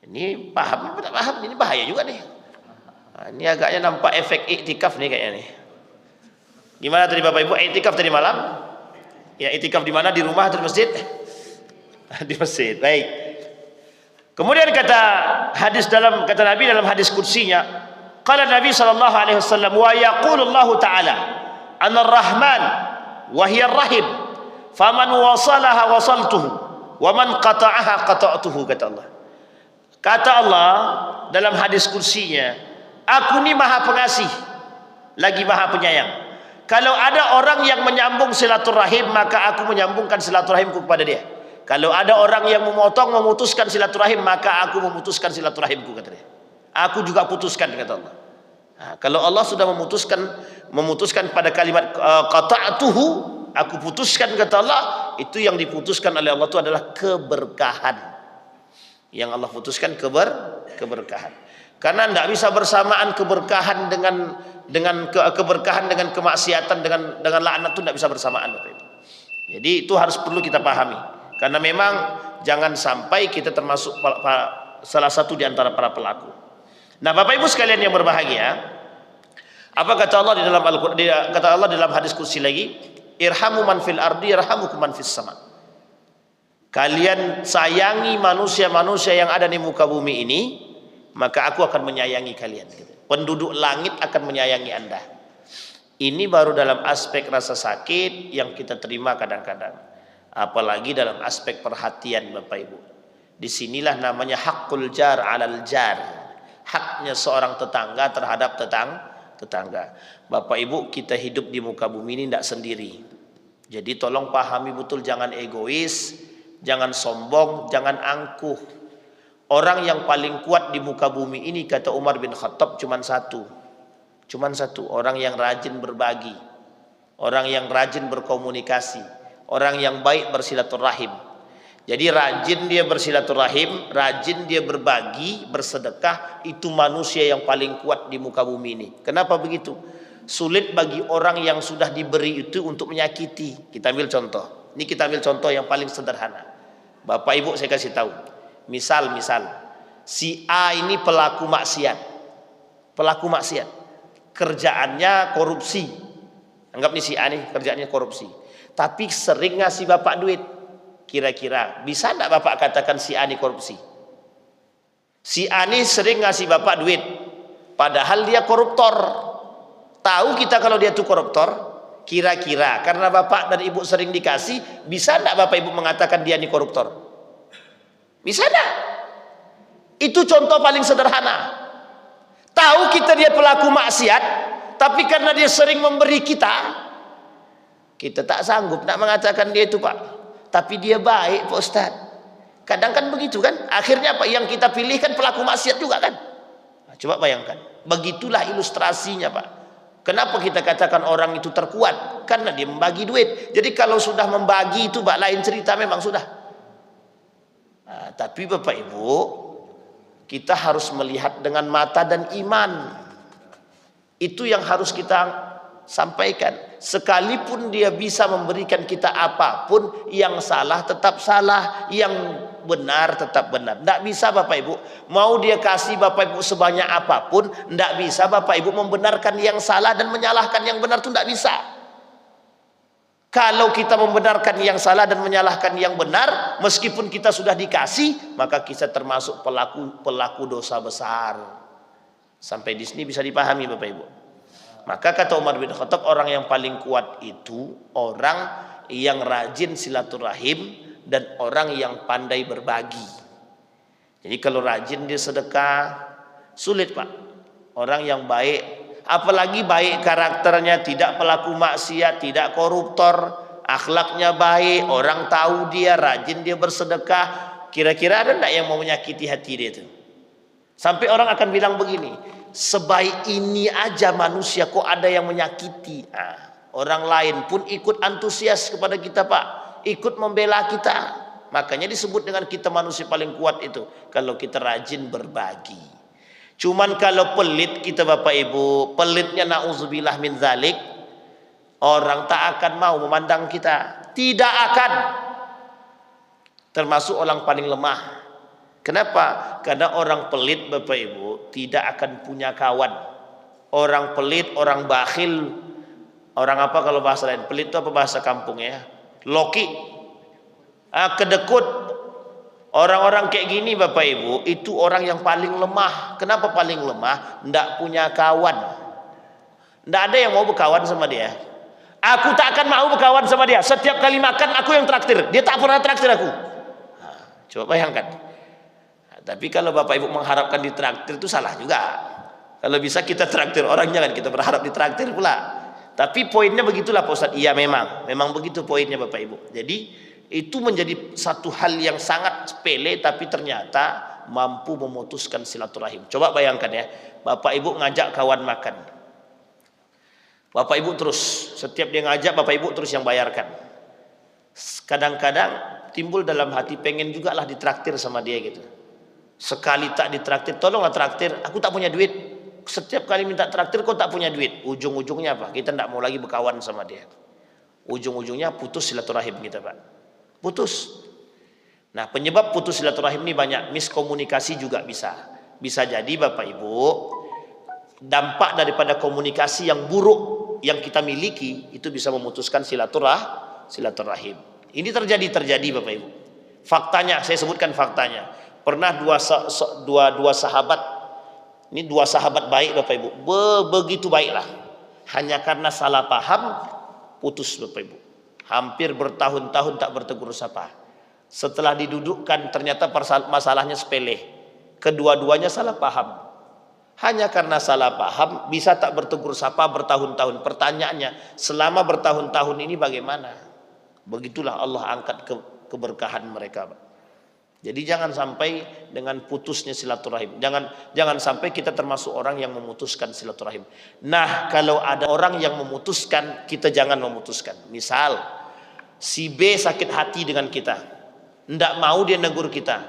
Ini paham apa tak paham? Ini bahaya juga nih. Ini agaknya nampak efek iktikaf nih kayaknya nih. Gimana tadi Bapak Ibu? Iktikaf tadi malam? Ya iktikaf di mana? Di rumah atau di masjid? Di masjid. Baik. Kemudian kata Nabi dalam hadis kursinya, qala Nabi sallallahu alaihi wasallam, wa yaqulu Allah taala An-Rahman wa hiya Ar-Rahim, faman wasalaha wasaltuhu wa man qata'aha qata'tuhu, kata Allah. Kata Allah dalam hadis kursinya, aku ni maha pengasih lagi maha penyayang. Kalau ada orang yang menyambung silaturahim, maka aku menyambungkan silaturahimku kepada dia. Kalau ada orang yang memutuskan silaturahim, maka aku memutuskan silaturahimku, kata dia. Aku juga putuskan, kata Allah. Nah, kalau Allah sudah memutuskan pada kalimat qata'tuhu, aku putuskan, kata Allah, itu yang diputuskan oleh Allah itu adalah keberkahan. Yang Allah putuskan keberkahan. Karena tidak bisa bersamaan keberkahan dengan keberkahan dengan kemaksiatan, dengan laknat itu tidak bisa bersamaan, Bapak Ibu. Jadi itu harus perlu kita pahami. Karena memang jangan sampai kita termasuk salah satu di antara para pelaku. Nah, Bapak Ibu sekalian yang berbahagia, apa kata Allah di dalam Al-Qur'an? Kata Allah dalam hadis kursi lagi, irhamu man fil ardi yarhamukum man fis sama. Kalian sayangi manusia-manusia yang ada di muka bumi ini, maka aku akan menyayangi kalian. Penduduk langit akan menyayangi Anda. Ini baru dalam aspek rasa sakit yang kita terima kadang-kadang. Apalagi dalam aspek perhatian, Bapak Ibu. Disinilah namanya haqqul jar alal jar. Haknya seorang tetangga terhadap tetangga. Bapak Ibu, kita hidup di muka bumi ini tidak sendiri. Jadi tolong pahami betul, jangan egois, jangan sombong, jangan angkuh. Orang yang paling kuat di muka bumi ini, kata Umar bin Khattab, cuman satu, orang yang rajin berbagi, orang yang rajin berkomunikasi, orang yang baik bersilaturahim. Jadi rajin dia bersilaturahim, rajin dia berbagi, bersedekah, itu manusia yang paling kuat di muka bumi ini. Kenapa begitu? Sulit bagi orang yang sudah diberi itu untuk menyakiti. Kita ambil contoh. Ini kita ambil contoh yang paling sederhana. Bapak Ibu saya kasih tahu. Misal si A ini pelaku maksiat, kerjaannya korupsi. Anggap nih si A nih kerjaannya korupsi, tapi sering ngasih bapak duit. Kira-kira bisa enggak bapak katakan si A ini korupsi? Si A ini sering ngasih bapak duit, padahal dia koruptor. Tahu kita kalau dia itu koruptor. Kira-kira karena bapak dan ibu sering dikasih, bisa enggak bapak ibu mengatakan dia ini koruptor? Bisa enggak? Itu contoh paling sederhana. Tahu kita dia pelaku maksiat, tapi karena dia sering memberi kita tak sanggup nak mengatakan dia itu pak. Tapi dia baik Pak Ustaz. Kadang kan begitu kan. Akhirnya apa yang kita pilih kan pelaku maksiat juga kan. Nah, coba bayangkan. Begitulah ilustrasinya pak. Kenapa kita katakan orang itu terkuat? Karena dia membagi duit. Jadi kalau sudah membagi itu pak, lain cerita memang sudah. Nah, tapi bapak ibu, kita harus melihat dengan mata dan iman. Itu yang harus kita sampaikan. Sekalipun dia bisa memberikan kita apapun, yang salah tetap salah, yang benar tetap benar. Tidak bisa bapak ibu, mau dia kasih bapak ibu sebanyak apapun, tidak bisa bapak ibu membenarkan yang salah dan menyalahkan yang benar, itu tidak bisa. Kalau kita membenarkan yang salah dan menyalahkan yang benar, meskipun kita sudah dikasih, maka kita termasuk pelaku dosa besar. Sampai di sini bisa dipahami bapak ibu. Maka kata Umar bin Khattab, orang yang paling kuat itu orang yang rajin silaturahim dan orang yang pandai berbagi. Jadi kalau rajin dia sedekah, sulit pak. Orang yang baik, apalagi baik karakternya, tidak pelaku maksiat, tidak koruptor, akhlaknya baik, orang tahu dia rajin, dia bersedekah. Kira-kira ada enggak yang mau menyakiti hati dia itu? Sampai orang akan bilang begini, sebaik ini aja manusia kok ada yang menyakiti. Nah, orang lain pun ikut antusias kepada kita pak, ikut membela kita. Makanya disebut dengan kita manusia paling kuat itu kalau kita rajin berbagi. Cuman kalau pelit kita bapak ibu, pelitnya na'udzubillah min zalik, orang tak akan mau memandang kita, tidak akan. Termasuk orang paling lemah. Kenapa? Karena orang pelit bapak ibu tidak akan punya kawan. Orang pelit, orang bakhil, orang apa kalau bahasa lain? Pelit itu apa bahasa kampungnya? Loki, kedekut. Orang-orang kayak gini bapak ibu itu orang yang paling lemah. Kenapa paling lemah? Tidak punya kawan. Tidak ada yang mau berkawan sama dia. Aku tak akan mau berkawan sama dia. Setiap kali makan aku yang traktir, dia tak pernah traktir aku. Nah, coba bayangkan. Tapi kalau bapak ibu mengharapkan ditraktir itu salah juga. Kalau bisa kita traktir orang, jangan kita berharap ditraktir pula. Tapi poinnya begitulah Pak Ustadz. Iya memang begitu poinnya bapak ibu. Jadi itu menjadi satu hal yang sangat sepele, tapi ternyata mampu memutuskan silaturahim. Coba bayangkan ya, bapak ibu ngajak kawan makan. Bapak ibu terus, setiap dia ngajak bapak ibu terus yang bayarkan. Kadang-kadang timbul dalam hati pengen juga lah ditraktir sama dia gitu. Sekali tak ditraktir, tolonglah traktir, aku tak punya duit. Setiap kali minta traktir kok tak punya duit. Ujung-ujungnya apa? Kita tidak mau lagi berkawan sama dia. Ujung-ujungnya putus silaturahim kita pak. Putus. Nah penyebab putus silaturahim ini banyak. Miskomunikasi juga bisa. Bisa jadi bapak ibu, dampak daripada komunikasi yang buruk yang kita miliki itu bisa memutuskan silaturahim. Ini terjadi bapak ibu. Faktanya, saya sebutkan faktanya. Pernah dua sahabat, ini dua sahabat baik bapak ibu, begitu baiklah, hanya karena salah paham putus bapak ibu. Hampir bertahun-tahun tak bertegur sapa. Setelah didudukkan ternyata masalahnya sepele. Kedua-duanya salah paham. Hanya karena salah paham bisa tak bertegur sapa bertahun-tahun. Pertanyaannya, selama bertahun-tahun ini bagaimana? Begitulah Allah angkat keberkahan mereka pak. Jadi jangan sampai dengan putusnya silaturahim. Jangan sampai kita termasuk orang yang memutuskan silaturahim. Nah, kalau ada orang yang memutuskan, kita jangan memutuskan. Misal, si B sakit hati dengan kita. Tidak mau dia negur kita.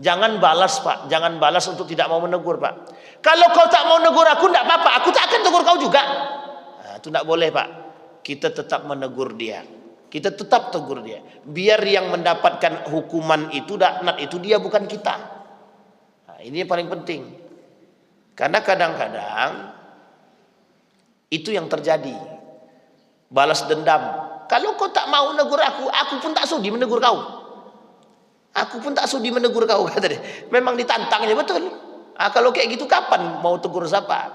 Jangan balas pak. Jangan balas untuk tidak mau menegur pak. Kalau kau tak mau negur aku, tidak apa-apa. Aku tak akan tegur kau juga. Nah, itu tidak boleh pak. Kita tetap menegur dia. Kita tetap tegur dia. Biar yang mendapatkan hukuman itu, laknat itu dia bukan kita. Nah, ini yang paling penting. Karena kadang-kadang itu yang terjadi. Balas dendam. Kalau kau tak mau menegur aku pun tak sudi menegur kau. Aku pun tak sudi menegur kau, kata dia. Memang ditantangnya betul. Kalau kayak gitu kapan mau tegur siapa?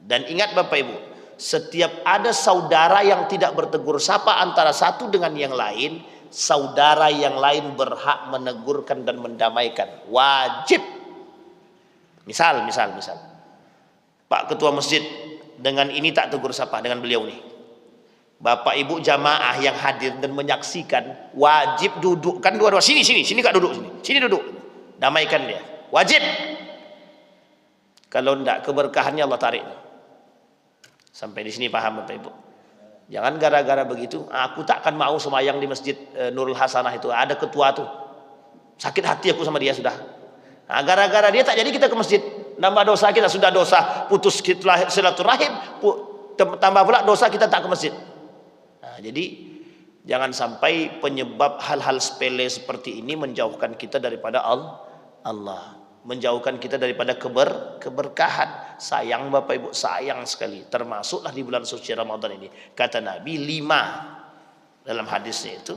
Dan ingat Bapak Ibu, setiap ada saudara yang tidak bertegur sapa antara satu dengan yang lain, saudara yang lain berhak menegurkan dan mendamaikan. Wajib. Misal Pak Ketua Masjid dengan ini tak tegur sapa dengan beliau nih. Bapak Ibu jamaah yang hadir dan menyaksikan wajib dudukkan dua-dua. Sini kak duduk sini duduk. Damaikan dia. Wajib. Kalau enggak keberkahannya Allah tarik. Sampai di sini paham Bapak Ibu. Jangan gara-gara begitu, aku tak akan mau semayang di Masjid Nurul Hasanah itu. Ada ketua tuh. Sakit hati aku sama dia sudah. Nah, gara-gara dia tak jadi kita ke masjid. Nambah dosa kita, sudah dosa putus silaturahim, tambah pula dosa kita tak ke masjid. Nah, jadi jangan sampai penyebab hal-hal sepele seperti ini menjauhkan kita daripada Allah, menjauhkan kita daripada keberkahan. Sayang Bapak Ibu, sayang sekali. Termasuklah di bulan suci Ramadan ini, kata Nabi 5 dalam hadisnya itu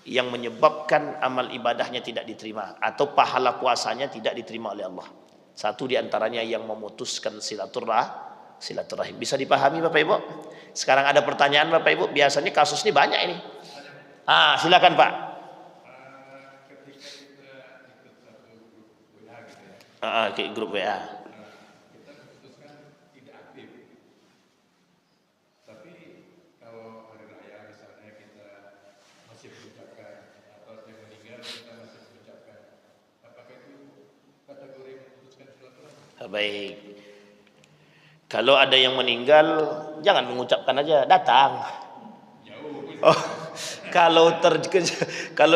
yang menyebabkan amal ibadahnya tidak diterima atau pahala puasanya tidak diterima oleh Allah. Satu diantaranya yang memutuskan silaturahim. Bisa dipahami Bapak Ibu? Sekarang ada pertanyaan Bapak Ibu. Biasanya kasus ini banyak ini. Silakan Pak. Ketika kita ikut satu grup WA gitu ya. Kayak grup WA. Kita memutuskan tidak aktif. Tapi kalau hari raya misalnya kita masih mengucapkan atau yang meninggal kita masih mengucapkan, apakah itu kategori memutuskan silaturahmi? Baik. Kalau ada yang meninggal, jangan mengucapkan aja, datang. Oh, kalau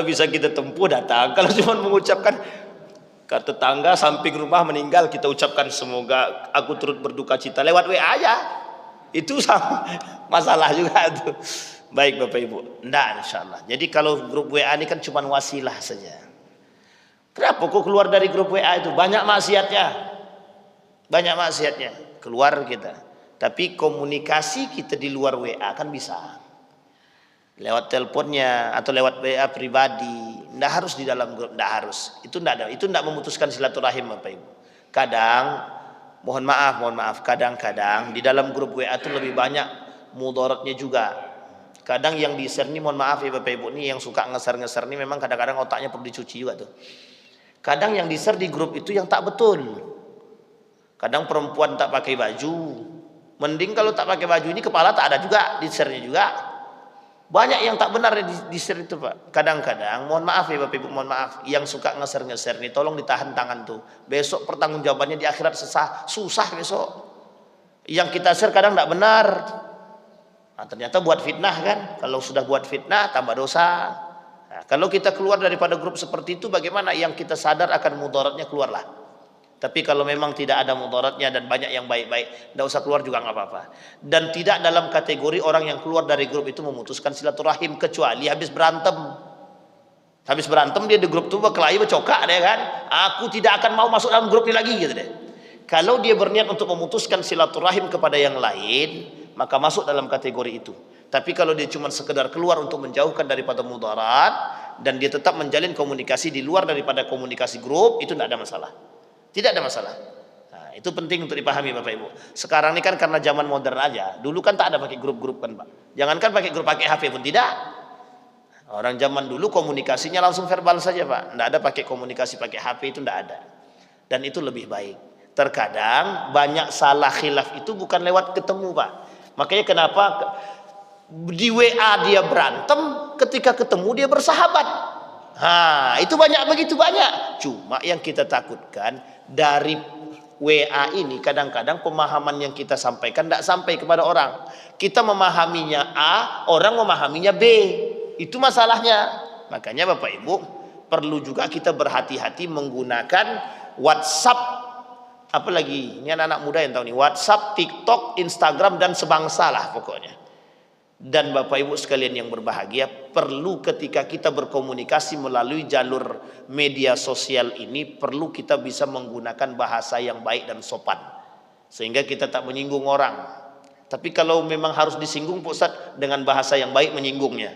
bisa kita tempuh datang. Kalau cuma mengucapkan ke tetangga samping rumah meninggal, kita ucapkan semoga aku turut berduka cita lewat WA aja. Itu sama masalah juga itu. Baik Bapak Ibu. Enggak, insyaallah. Jadi kalau grup WA ini kan cuma wasilah saja. Kenapa kok keluar dari grup WA itu? Banyak maksiatnya. Keluar kita. Tapi komunikasi kita di luar WA kan bisa. Lewat teleponnya atau lewat WA pribadi. Nggak harus di dalam grup, nggak harus. Itu nggak memutuskan silaturahim Bapak Ibu. Kadang, mohon maaf, kadang-kadang di dalam grup WA itu lebih banyak mudaratnya juga. Kadang yang di-share ini, mohon maaf ya Bapak Ibu, nih yang suka ngeser-ngeser ini memang kadang-kadang otaknya perlu dicuci juga tuh. Kadang yang di-share di grup itu yang tak betul. Kadang perempuan tak pakai baju. Mending kalau tak pakai baju ini kepala tak ada juga, di-share-nya juga. Banyak yang tak benar di-share itu Pak. Kadang-kadang, mohon maaf ya Bapak Ibu, mohon maaf. Yang suka ngeser-ngeser nih, tolong ditahan tangan tuh. Besok pertanggungjawabannya di akhirat susah besok. Yang kita share kadang tak benar. Nah, ternyata buat fitnah kan. Kalau sudah buat fitnah, tambah dosa. Nah, kalau kita keluar daripada grup seperti itu, bagaimana? Yang kita sadar akan mudaratnya, keluarlah. Tapi kalau memang tidak ada mudaratnya dan banyak yang baik-baik, tidak usah keluar juga nggak apa-apa. Dan tidak dalam kategori orang yang keluar dari grup itu memutuskan silaturahim, kecuali habis berantem. Habis berantem dia di grup itu berkelahi, bercokak dia kan. Aku tidak akan mau masuk dalam grup ini lagi gitu deh. Kalau dia berniat untuk memutuskan silaturahim kepada yang lain, maka masuk dalam kategori itu. Tapi kalau dia cuma sekedar keluar untuk menjauhkan daripada mudarat dan dia tetap menjalin komunikasi di luar daripada komunikasi grup, itu tidak ada masalah. Tidak ada masalah. Nah, itu penting untuk dipahami Bapak Ibu. Sekarang ini kan karena zaman modern aja. Dulu kan tak ada pakai grup-grup kan Pak. Jangankan pakai grup, pakai HP pun tidak. Orang zaman dulu komunikasinya langsung verbal saja Pak. Tidak ada pakai komunikasi pakai HP, itu tidak ada. Dan itu lebih baik. Terkadang banyak salah khilaf itu bukan lewat ketemu Pak. Makanya kenapa di WA dia berantem, ketika ketemu dia bersahabat. Itu begitu banyak. Cuma yang kita takutkan dari WA ini kadang-kadang pemahaman yang kita sampaikan tidak sampai kepada orang. Kita memahaminya A, orang memahaminya B. Itu masalahnya. Makanya Bapak Ibu perlu juga kita berhati-hati menggunakan WhatsApp. Apalagi ini anak-anak muda yang tahu nih, WhatsApp, TikTok, Instagram dan sebangsa lah pokoknya. Dan Bapak Ibu sekalian yang berbahagia, perlu ketika kita berkomunikasi melalui jalur media sosial ini, perlu kita bisa menggunakan bahasa yang baik dan sopan, sehingga kita tak menyinggung orang. Tapi kalau memang harus disinggung Pak Ustadz, dengan bahasa yang baik menyinggungnya.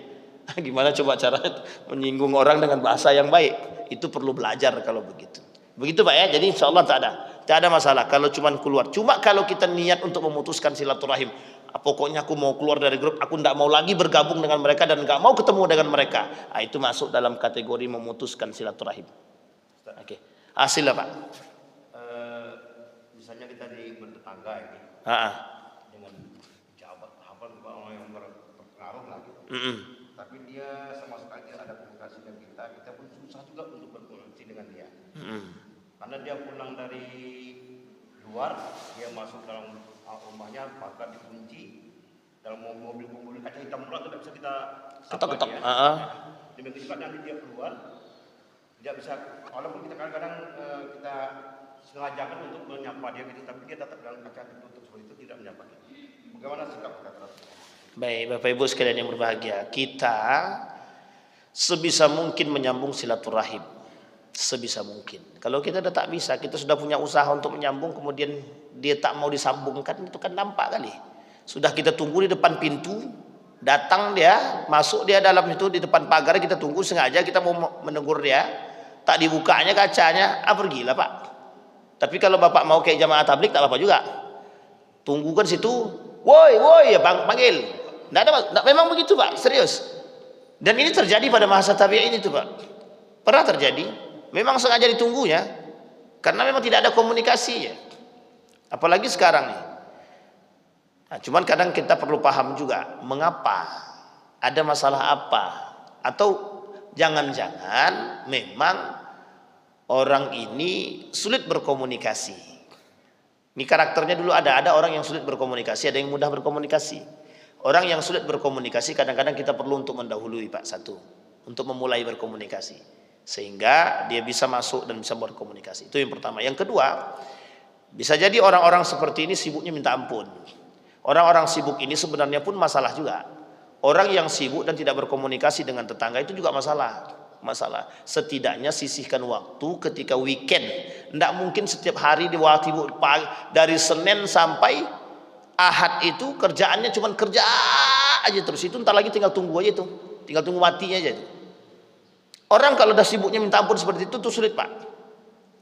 Gimana coba cara menyinggung orang dengan bahasa yang baik? Itu perlu belajar kalau begitu. Begitu Pak ya, jadi insya Allah tak ada masalah kalau cuma keluar. Cuma kalau kita niat untuk memutuskan silaturahim, pokoknya aku mau keluar dari grup, aku tidak mau lagi bergabung dengan mereka dan nggak mau ketemu dengan mereka, itu masuk dalam kategori memutuskan silaturahim. Oke, hasil Pak. Misalnya kita di bertetangga ini, dengan jabat orang yang berpengaruh lah gitu. Tapi dia sama sekali tidak ada komunikasi dengan kita pun susah juga untuk berkomunikasi dengan dia. Karena dia pulang dari luar, dia masuk dalam rumahnya, pagar dikunci, dalam mobil kaca hitam pula tidak bisa kita ketok-ketok. Demikian juga nanti dia keluar, tidak bisa, walaupun kita kadang-kadang kita sengajakan untuk menyapa dia gitu, tapi dia tetap dalam kaca ditutup seperti itu, tidak menyapa dia. Bagaimana sikap kita terhadap itu? Baik Bapak Ibu sekalian yang berbahagia, kita sebisa mungkin menyambung silaturahim, sebisa mungkin. Kalau kita sudah tak bisa, kita sudah punya usaha untuk menyambung, kemudian dia tak mau disambungkan, itu kan nampak kali. Sudah kita tunggu di depan pintu, datang dia, masuk dia dalam itu, di depan pagar kita tunggu, sengaja kita mau menegur dia, tak dibukanya kacanya, pergilah Pak. Tapi kalau Bapak mau kayak jamaah tablik, tak apa juga, tunggu kan situ, woi ya panggil. Memang begitu Pak, serius. Dan ini terjadi pada masa tabi'in itu Pak, pernah terjadi. Memang sengaja ditunggunya, karena memang tidak ada komunikasinya. Apalagi sekarang nih. Nah, cuman kadang kita perlu paham juga, mengapa, ada masalah apa, atau jangan-jangan memang orang ini sulit berkomunikasi. Ini karakternya dulu ada orang yang sulit berkomunikasi, ada yang mudah berkomunikasi. Orang yang sulit berkomunikasi kadang-kadang kita perlu untuk mendahului Pak, satu, untuk memulai berkomunikasi, sehingga dia bisa masuk dan bisa berkomunikasi. Itu yang pertama. Yang kedua, bisa jadi orang-orang seperti ini sibuknya minta ampun. Orang-orang sibuk ini sebenarnya pun masalah juga. Orang yang sibuk dan tidak berkomunikasi dengan tetangga itu juga masalah. Setidaknya sisihkan waktu ketika weekend. Tidak mungkin setiap hari di waktu dari Senin sampai Ahad itu kerjaannya cuma kerja aja terus. Itu entar lagi tinggal tunggu aja itu. Tinggal tunggu matinya aja itu. Orang kalau udah sibuknya minta ampun seperti itu tuh sulit Pak.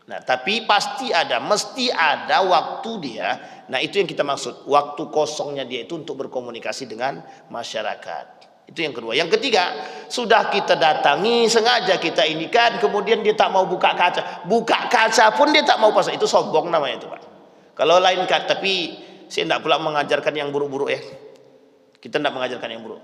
Nah, tapi mesti ada waktu dia. Nah, itu yang kita maksud, waktu kosongnya dia itu untuk berkomunikasi dengan masyarakat. Itu yang kedua. Yang ketiga, sudah kita datangi, sengaja kita inikan, kemudian dia tak mau buka kaca. Buka kaca pun dia tak mau pasang. Itu sombong namanya itu Pak. Kalau lain kan, tapi saya tidak pula mengajarkan yang buruk-buruk ya. Kita tidak mengajarkan yang buruk.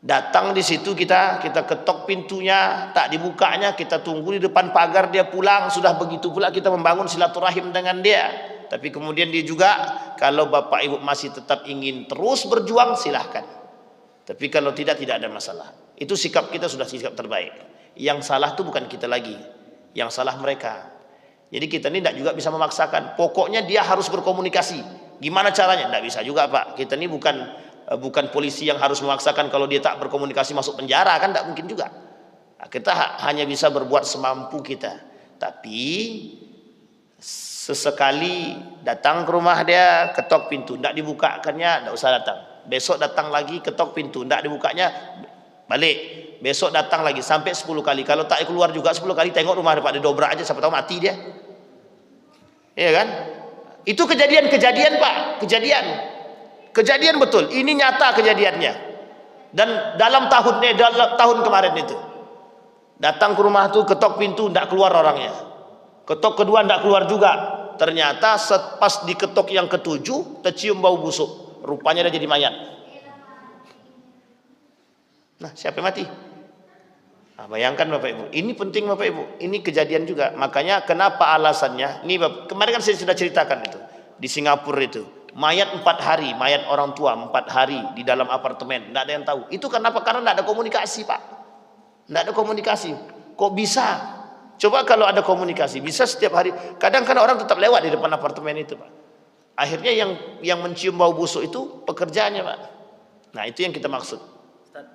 Datang di situ kita ketok pintunya, tak dibukanya, kita tunggu di depan pagar dia pulang. Sudah begitu pula kita membangun silaturahim dengan dia. Tapi kemudian dia juga, kalau Bapak Ibu masih tetap ingin terus berjuang, silahkan. Tapi kalau tidak ada masalah. Itu sikap kita sudah sikap terbaik. Yang salah itu bukan kita lagi, yang salah mereka. Jadi kita ini tidak juga bisa memaksakan. Pokoknya dia harus berkomunikasi. Gimana caranya? Tidak bisa juga Pak. Kita ini bukan polisi yang harus memaksakan, kalau dia tak berkomunikasi masuk penjara, kan tidak mungkin juga. Nah, kita hanya bisa berbuat semampu kita. Tapi sesekali datang ke rumah dia, ketok pintu, tidak dibukakannya, tidak usah datang. Besok datang lagi, ketok pintu, tidak dibukanya, balik. Besok datang lagi sampai 10 kali. Kalau tak keluar juga 10 kali, tengok rumah dapat didobrak aja, siapa tahu mati dia. Iya kan? Itu kejadian Pak, kejadian betul. Ini nyata kejadiannya. Dan dalam tahun kemarin itu, datang ke rumah tuh, ketok pintu, tidak keluar orangnya. Ketok kedua tidak keluar juga. Ternyata pas diketok yang ketujuh, tercium bau busuk. Rupanya dia jadi mayat. Nah, siapa yang mati? Nah, bayangkan Bapak Ibu. Ini penting Bapak Ibu. Ini kejadian juga. Makanya kenapa alasannya? Ini kemarin kan saya sudah ceritakan itu di Singapura itu. Mayat 4 hari, mayat orang tua 4 hari di dalam apartemen, tidak ada yang tahu. Itu kenapa? Karena tidak ada komunikasi Pak. Tidak ada komunikasi. Kok bisa? Coba kalau ada komunikasi, bisa setiap hari. Kadang orang tetap lewat di depan apartemen itu Pak. Akhirnya yang mencium bau busuk itu pekerjaannya Pak. Nah, itu yang kita maksud. Ustaz,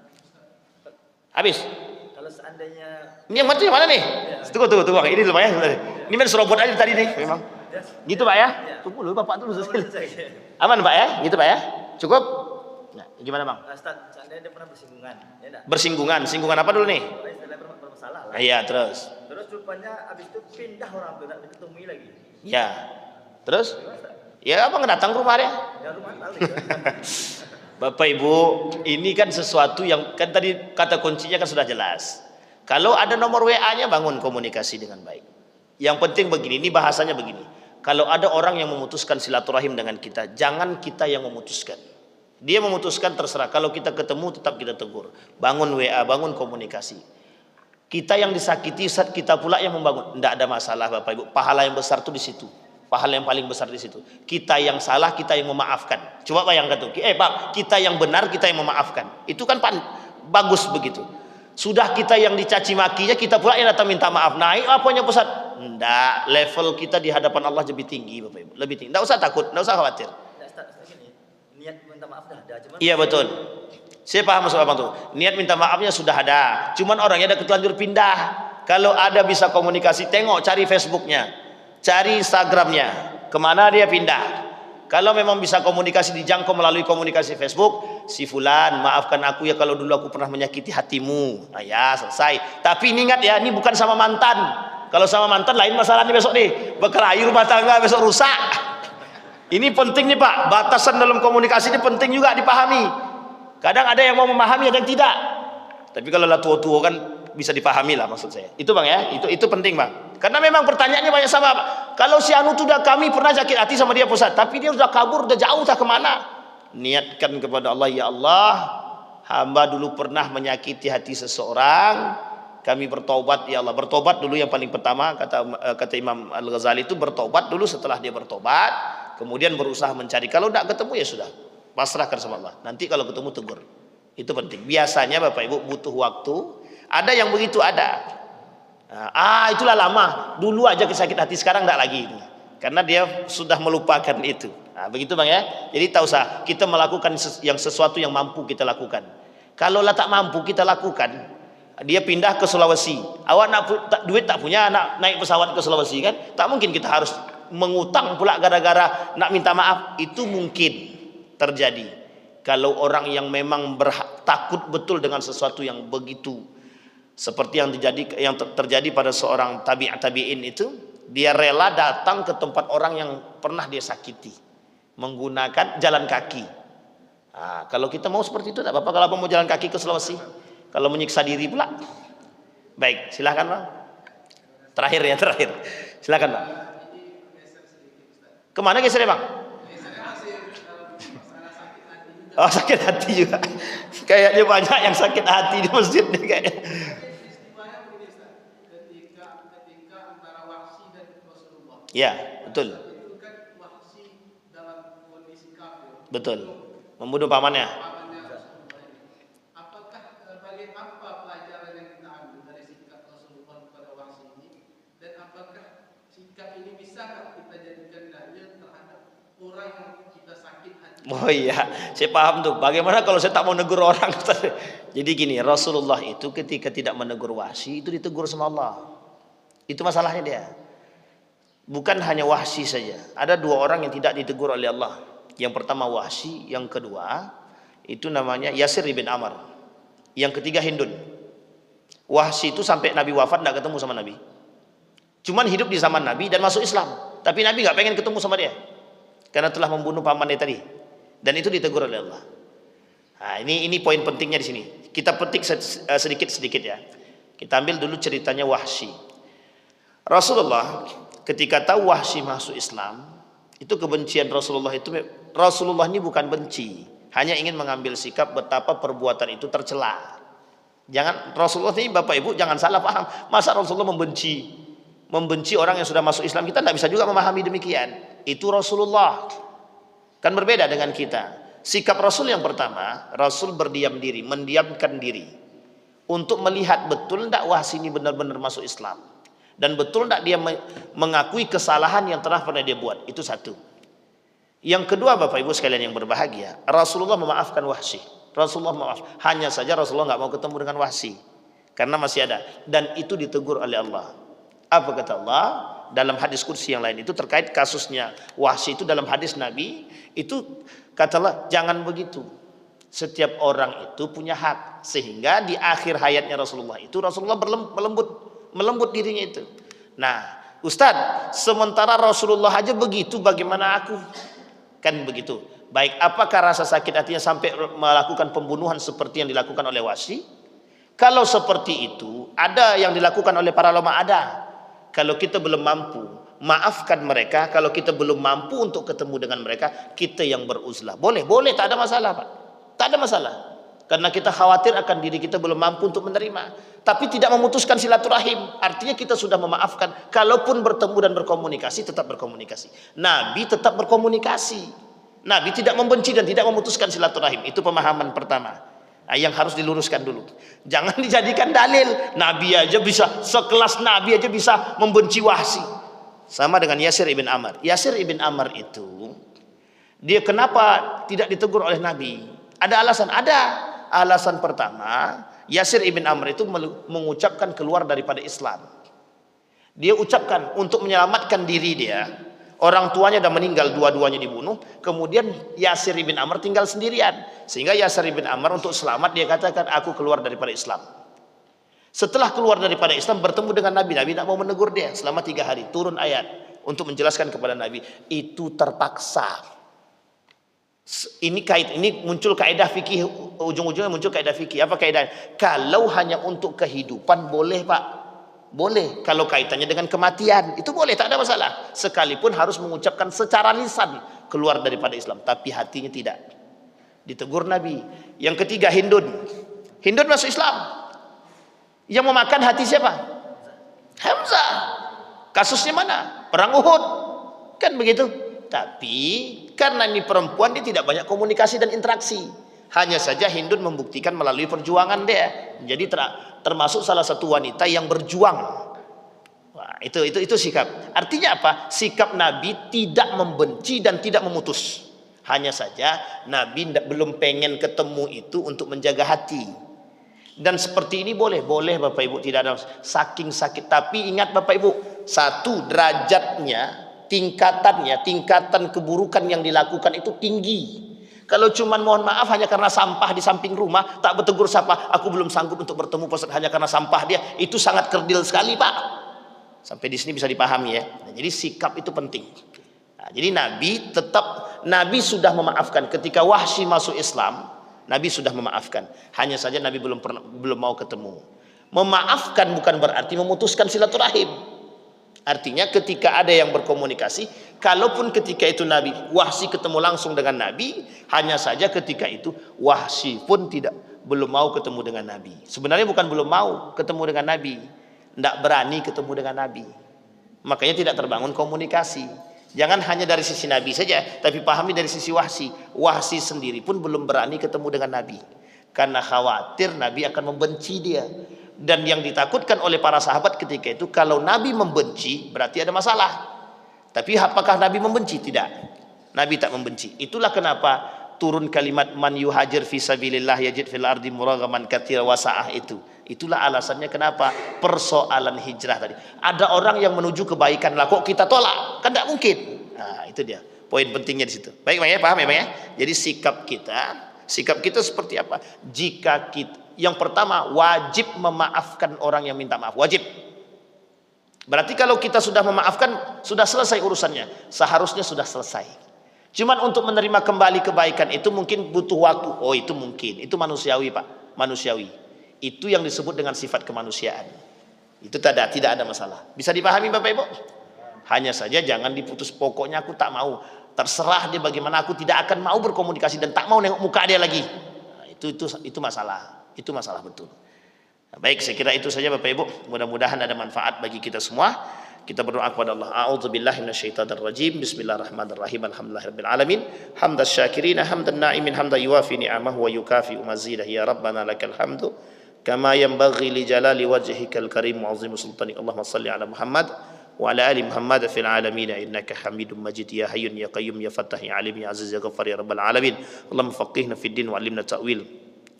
Habis. kalau seandainya Ini yang mana nih? Tunggu. Ini dulu Pak ya. Ini main serobot aja tadi nih, memang. Gitu Pak ya? Tunggu dulu Bapak dulu. Aman Pak ya? Gitu Pak ya? Cukup? Nah, gimana Bang? Ustaz, seandainya dia pernah bersinggungan, ya enggak? Singgungan apa dulu nih? Istilahnya bermasalah lah. Iya, terus. Terus rupanya abis itu pindah orang tuh, enggak ditemui lagi. Ya. Terus? Ya apa datang ke rumah dia? Ya rumah tahu ya. Bapak Ibu, ini kan sesuatu yang kan tadi kata kuncinya kan sudah jelas. Kalau ada nomor WA-nya, bangun komunikasi dengan baik. Yang penting begini, ini bahasanya begini. Kalau ada orang yang memutuskan silaturahim dengan kita, jangan kita yang memutuskan. Dia memutuskan terserah. Kalau kita ketemu tetap kita tegur. Bangun WA, bangun komunikasi. Kita yang disakiti, kita pula yang membangun. Tidak ada masalah Bapak Ibu. Pahala yang besar itu di situ. Pahala yang paling besar di situ. Kita yang salah, kita yang memaafkan. Coba bayangkan tuh. Pak, kita yang benar, kita yang memaafkan. Itu kan bagus begitu. Sudah kita yang dicaci makinya, kita pula yang datang minta maaf. Naik apanya Ustaz? Enggak, level kita di hadapan Allah lebih tinggi Bapak Ibu. Lebih tinggi. Enggak usah takut, enggak usah khawatir. Niat minta maaf dah ada, cuman iya betul. Saya paham maksud Abang tuh. Niat minta maafnya sudah ada. Cuman orangnya ada ketelanjur pindah. Kalau ada bisa komunikasi, tengok, cari Facebooknya, cari Instagramnya, kemana dia pindah. Kalau memang bisa komunikasi dijangkau melalui komunikasi Facebook, si fulan maafkan aku ya kalau dulu aku pernah menyakiti hatimu. Nah, ya selesai. Tapi ingat ya, ini bukan sama mantan. Kalau sama mantan lain masalahnya besok nih. Berkelahi rumah tangga besok rusak. Ini penting nih Pak. Batasan dalam komunikasi ini penting juga dipahami. Kadang ada yang mau memahami, ada yang tidak. Tapi kalau lah tua-tua kan bisa dipahami lah maksud saya. Itu Bang ya. Itu penting Bang. Karena memang pertanyaannya banyak sama. Kalau si anu tuh kami pernah sakit hati sama dia Ustaz, tapi dia sudah kabur, udah jauh, tak kemana. Niatkan kepada Allah, ya Allah, hamba dulu pernah menyakiti hati seseorang, kami bertobat ya Allah. Bertobat dulu yang paling pertama, kata Imam Al-Ghazali itu bertobat dulu. Setelah dia bertobat, kemudian berusaha mencari. Kalau tidak ketemu ya sudah, pasrahkan sama Allah. Nanti kalau ketemu tegur. Itu penting. Biasanya Bapak Ibu butuh waktu. Ada yang begitu, ada. Itulah lama. Dulu aja sakit hati, sekarang tidak lagi. Karena dia sudah melupakan itu. Begitu Bang ya. Jadi tak usah kita melakukan yang sesuatu yang mampu kita lakukan. Kalau lah tak mampu kita lakukan, dia pindah ke Sulawesi. Awak nak duit tak punya, nak naik pesawat ke Sulawesi kan? Tak mungkin kita harus mengutang pula gara-gara nak minta maaf. Itu mungkin terjadi. Kalau orang yang memang takut betul dengan sesuatu yang begitu, seperti yang terjadi pada seorang tabi'in itu, dia rela datang ke tempat orang yang pernah dia sakiti menggunakan jalan kaki. Kalau kita mau seperti itu, tak apa-apa. Kalau mau jalan kaki ke Sulawesi, kalau menyiksa diri pula. Baik, silahkan Bang. Terakhir. Silahkan Bang. Kemana geser ya Bang? Oh, sakit hati juga. Kayaknya banyak yang sakit hati di masjid nih kayaknya. Ya, betul. Betul. Membunuh pamannya. Apakah apa pelajaran yang kita ambil dari sikap Rasulullah kepada Wahsy ini, dan apakah sikap ini bisa kita jadikan dalil terhadap orang yang kita sakit hati? Oh iya, saya paham tuh. Bagaimana kalau saya tak mau negur orang? Jadi gini, Rasulullah itu ketika tidak menegur Wahsy itu ditegur sama Allah. Itu masalahnya dia. Bukan hanya Wahsy saja. Ada dua orang yang tidak ditegur oleh Allah. Yang pertama Wahsy, yang kedua itu namanya Yasir bin Amr. Yang ketiga Hindun. Wahsy itu sampai Nabi wafat tidak ketemu sama Nabi. Cuman hidup di zaman Nabi dan masuk Islam. Tapi Nabi nggak pengen ketemu sama dia. Karena telah membunuh pamannya tadi. Dan itu ditegur oleh Allah. Ini poin pentingnya di sini. Kita petik sedikit-sedikit ya. Kita ambil dulu ceritanya Wahsy. Rasulullah ketika tahu Wahsy masuk Islam, itu kebencian Rasulullah ini bukan benci, hanya ingin mengambil sikap betapa perbuatan itu tercela. Jangan Rasulullah ini Bapak Ibu jangan salah paham. Masa Rasulullah membenci orang yang sudah masuk Islam? Kita tidak bisa juga memahami demikian. Itu Rasulullah. Kan berbeda dengan kita. Sikap Rasul yang pertama, Rasul berdiam diri, mendiamkan diri untuk melihat betul tidak Wahsy ini benar-benar masuk Islam. Dan betul tidak dia mengakui kesalahan yang telah pernah dia buat. Itu satu. Yang kedua Bapak Ibu sekalian yang berbahagia, Rasulullah memaafkan Wahsy. Rasulullah maaf. Hanya saja Rasulullah nggak mau ketemu dengan Wahsy karena masih ada, dan itu ditegur oleh Allah. Apa kata Allah dalam hadis kursi yang lain itu terkait kasusnya Wahsy itu? Dalam hadis Nabi itu kata Allah, jangan begitu. Setiap orang itu punya hak, sehingga di akhir hayatnya Rasulullah itu Rasulullah melembut dirinya itu. Nah, Ustadz, sementara Rasulullah aja begitu, bagaimana aku? Kan begitu. Baik, apakah rasa sakit hatinya sampai melakukan pembunuhan seperti yang dilakukan oleh Wahsy? Kalau seperti itu, ada yang dilakukan oleh para ulama, ada. Kalau kita belum mampu, maafkan mereka. Kalau kita belum mampu untuk ketemu dengan mereka, kita yang beruzlah. Boleh, tak ada masalah, Pak. Tak ada masalah. Karena kita khawatir akan diri kita belum mampu untuk menerima. Tapi tidak memutuskan silaturahim. Artinya kita sudah memaafkan. Kalaupun bertemu dan berkomunikasi, tetap berkomunikasi. Nabi tetap berkomunikasi. Nabi tidak membenci dan tidak memutuskan silaturahim. Itu pemahaman pertama. Nah, yang harus diluruskan dulu. Jangan dijadikan dalil. Nabi aja bisa, sekelas Nabi aja bisa membenci Wahsy. Sama dengan Yasir ibn Ammar. Yasir ibn Ammar itu, dia kenapa tidak ditegur oleh Nabi? Ada alasan. Ada alasan pertama. Yasir ibn Ammar itu mengucapkan keluar daripada Islam. Dia ucapkan untuk menyelamatkan diri dia. Orang tuanya sudah meninggal, dua-duanya dibunuh. Kemudian Yasir ibn Ammar tinggal sendirian. Sehingga Yasir ibn Ammar untuk selamat dia katakan, aku keluar daripada Islam. Setelah keluar daripada Islam, bertemu dengan Nabi. Nabi tidak mau menegur dia selama 3 hari. Turun ayat untuk menjelaskan kepada Nabi. Itu terpaksa. Ini muncul kaidah fikih, ujung-ujungnya muncul kaidah fikih. Apa kaidahnya? Kalau hanya untuk kehidupan boleh, Pak. Boleh. Kalau kaitannya dengan kematian, itu boleh, tak ada masalah. Sekalipun harus mengucapkan secara lisan keluar daripada Islam, tapi hatinya tidak. Ditegur Nabi. Yang ketiga, Hindun. Hindun masuk Islam. Yang memakan hati siapa? Hamzah. Kasusnya mana? Perang Uhud. Kan begitu. Tapi karena ini perempuan, dia tidak banyak komunikasi dan interaksi. Hanya saja Hindun membuktikan melalui perjuangan dia. Jadi termasuk salah satu wanita yang berjuang. Wah, itu sikap. Artinya apa? Sikap Nabi tidak membenci dan tidak memutus. Hanya saja Nabi belum pengen ketemu itu untuk menjaga hati. Dan seperti ini boleh Bapak Ibu, tidak ada saking sakit. Tapi ingat Bapak Ibu, satu, derajatnya, tingkatan keburukan yang dilakukan itu tinggi. Kalau cuman mohon maaf hanya karena sampah di samping rumah, tak bertegur sapa, aku belum sanggup untuk bertemu Pak Ustaz hanya karena sampah dia, itu sangat kerdil sekali, Pak. Sampai di sini bisa dipahami ya. Nah, jadi sikap itu penting. Nah, jadi Nabi sudah memaafkan ketika Wahsy masuk Islam, Nabi sudah memaafkan. Hanya saja Nabi belum mau ketemu. Memaafkan bukan berarti memutuskan silaturahim. Artinya ketika ada yang berkomunikasi, kalaupun ketika itu Wahsy ketemu langsung dengan Nabi, hanya saja ketika itu Wahsy pun belum mau ketemu dengan Nabi. Sebenarnya bukan belum mau ketemu dengan Nabi, tidak berani ketemu dengan Nabi. Makanya tidak terbangun komunikasi. Jangan hanya dari sisi Nabi saja, tapi pahami dari sisi Wahsy. Wahsy sendiri pun belum berani ketemu dengan Nabi, karena khawatir Nabi akan membenci dia. Dan yang ditakutkan oleh para sahabat ketika itu, kalau Nabi membenci berarti ada masalah. Tapi apakah Nabi membenci? Tidak. Nabi tak membenci. Itulah kenapa turun kalimat man yuhajir fi sabilillah yajid fil ardi muragaman katsira wasa'ah itu. Itulah alasannya kenapa persoalan hijrah tadi. Ada orang yang menuju kebaikan lah, kok kita tolak? Kan tidak mungkin. Nah, itu dia. Poin pentingnya di situ. Baik, Bang ya, paham ya, Bang ya? Jadi sikap kita seperti apa? Jika kita, yang pertama, wajib memaafkan orang yang minta maaf. Wajib. Berarti kalau kita sudah memaafkan, sudah selesai urusannya. Seharusnya sudah selesai. Cuman untuk menerima kembali kebaikan itu mungkin butuh waktu. Oh, itu mungkin. Itu manusiawi, Pak. Manusiawi. Itu yang disebut dengan sifat kemanusiaan. Itu tidak ada masalah. Bisa dipahami Bapak Ibu? Hanya saja jangan diputus. Pokoknya aku tak mau. Terserah dia bagaimana, aku tidak akan mau berkomunikasi dan tak mau nengok muka dia lagi. Nah, itu masalah. Itu masalah betul. Nah, baik, saya kira itu saja Bapak Ibu. Mudah-mudahan ada manfaat bagi kita semua. Kita berdoa kepada Allah. A'udzubillahi minasyaitonirrajim. Bismillahirrahmanirrahim. Alhamdulillahirabbil alamin. Hamdas syakirin, hamdan na'imin, hamdan yuwafi ni'amahu wa yukafi mazidah. Ya Rabbana lakal hamdu kama yanbaghi li jalali wajhikal karim wa 'azimi sultanik. Allahumma shalli ala Muhammad وعلى آل محمد في العالمين إنك حميد مجيد يا حي يا قيوم يا فتاح يا عليم يا عزيز يا غفار يا رب العالمين اللهم فقهنا في الدين وعلمنا التأويل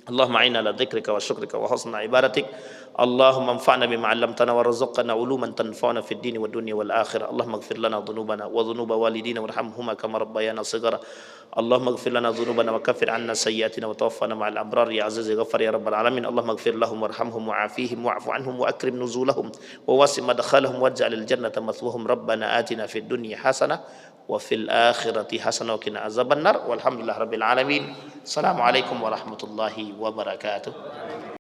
اللهم أعنا على ذكرك وشكرك وحسن عبادتك اللهم انفعنا بما علمتنا وارزقنا علوما تنفعنا في الدين والدنيا والآخرة اللهم اغفر لنا ذنوبنا وذنوب والدينا وارحمهما كما ربيانا صغرا اللهم اغفر لنا ذنوبنا وكفر عنا سيئاتنا وتوفنا مع الأبرار يا عزيز يا غفار يا رب العالمين اللهم اغفر لهم وارحمهم وعافيهم واعف عنهم وأكرم نزولهم وواسع مدخلهم واجعل الجنة مثواهم ربنا آتنا في الدنيا حسنة وفي الآخرة حسنة وقنا عذاب النار والحمد لله رب العالمين السلام عليكم ورحمة الله وبركاته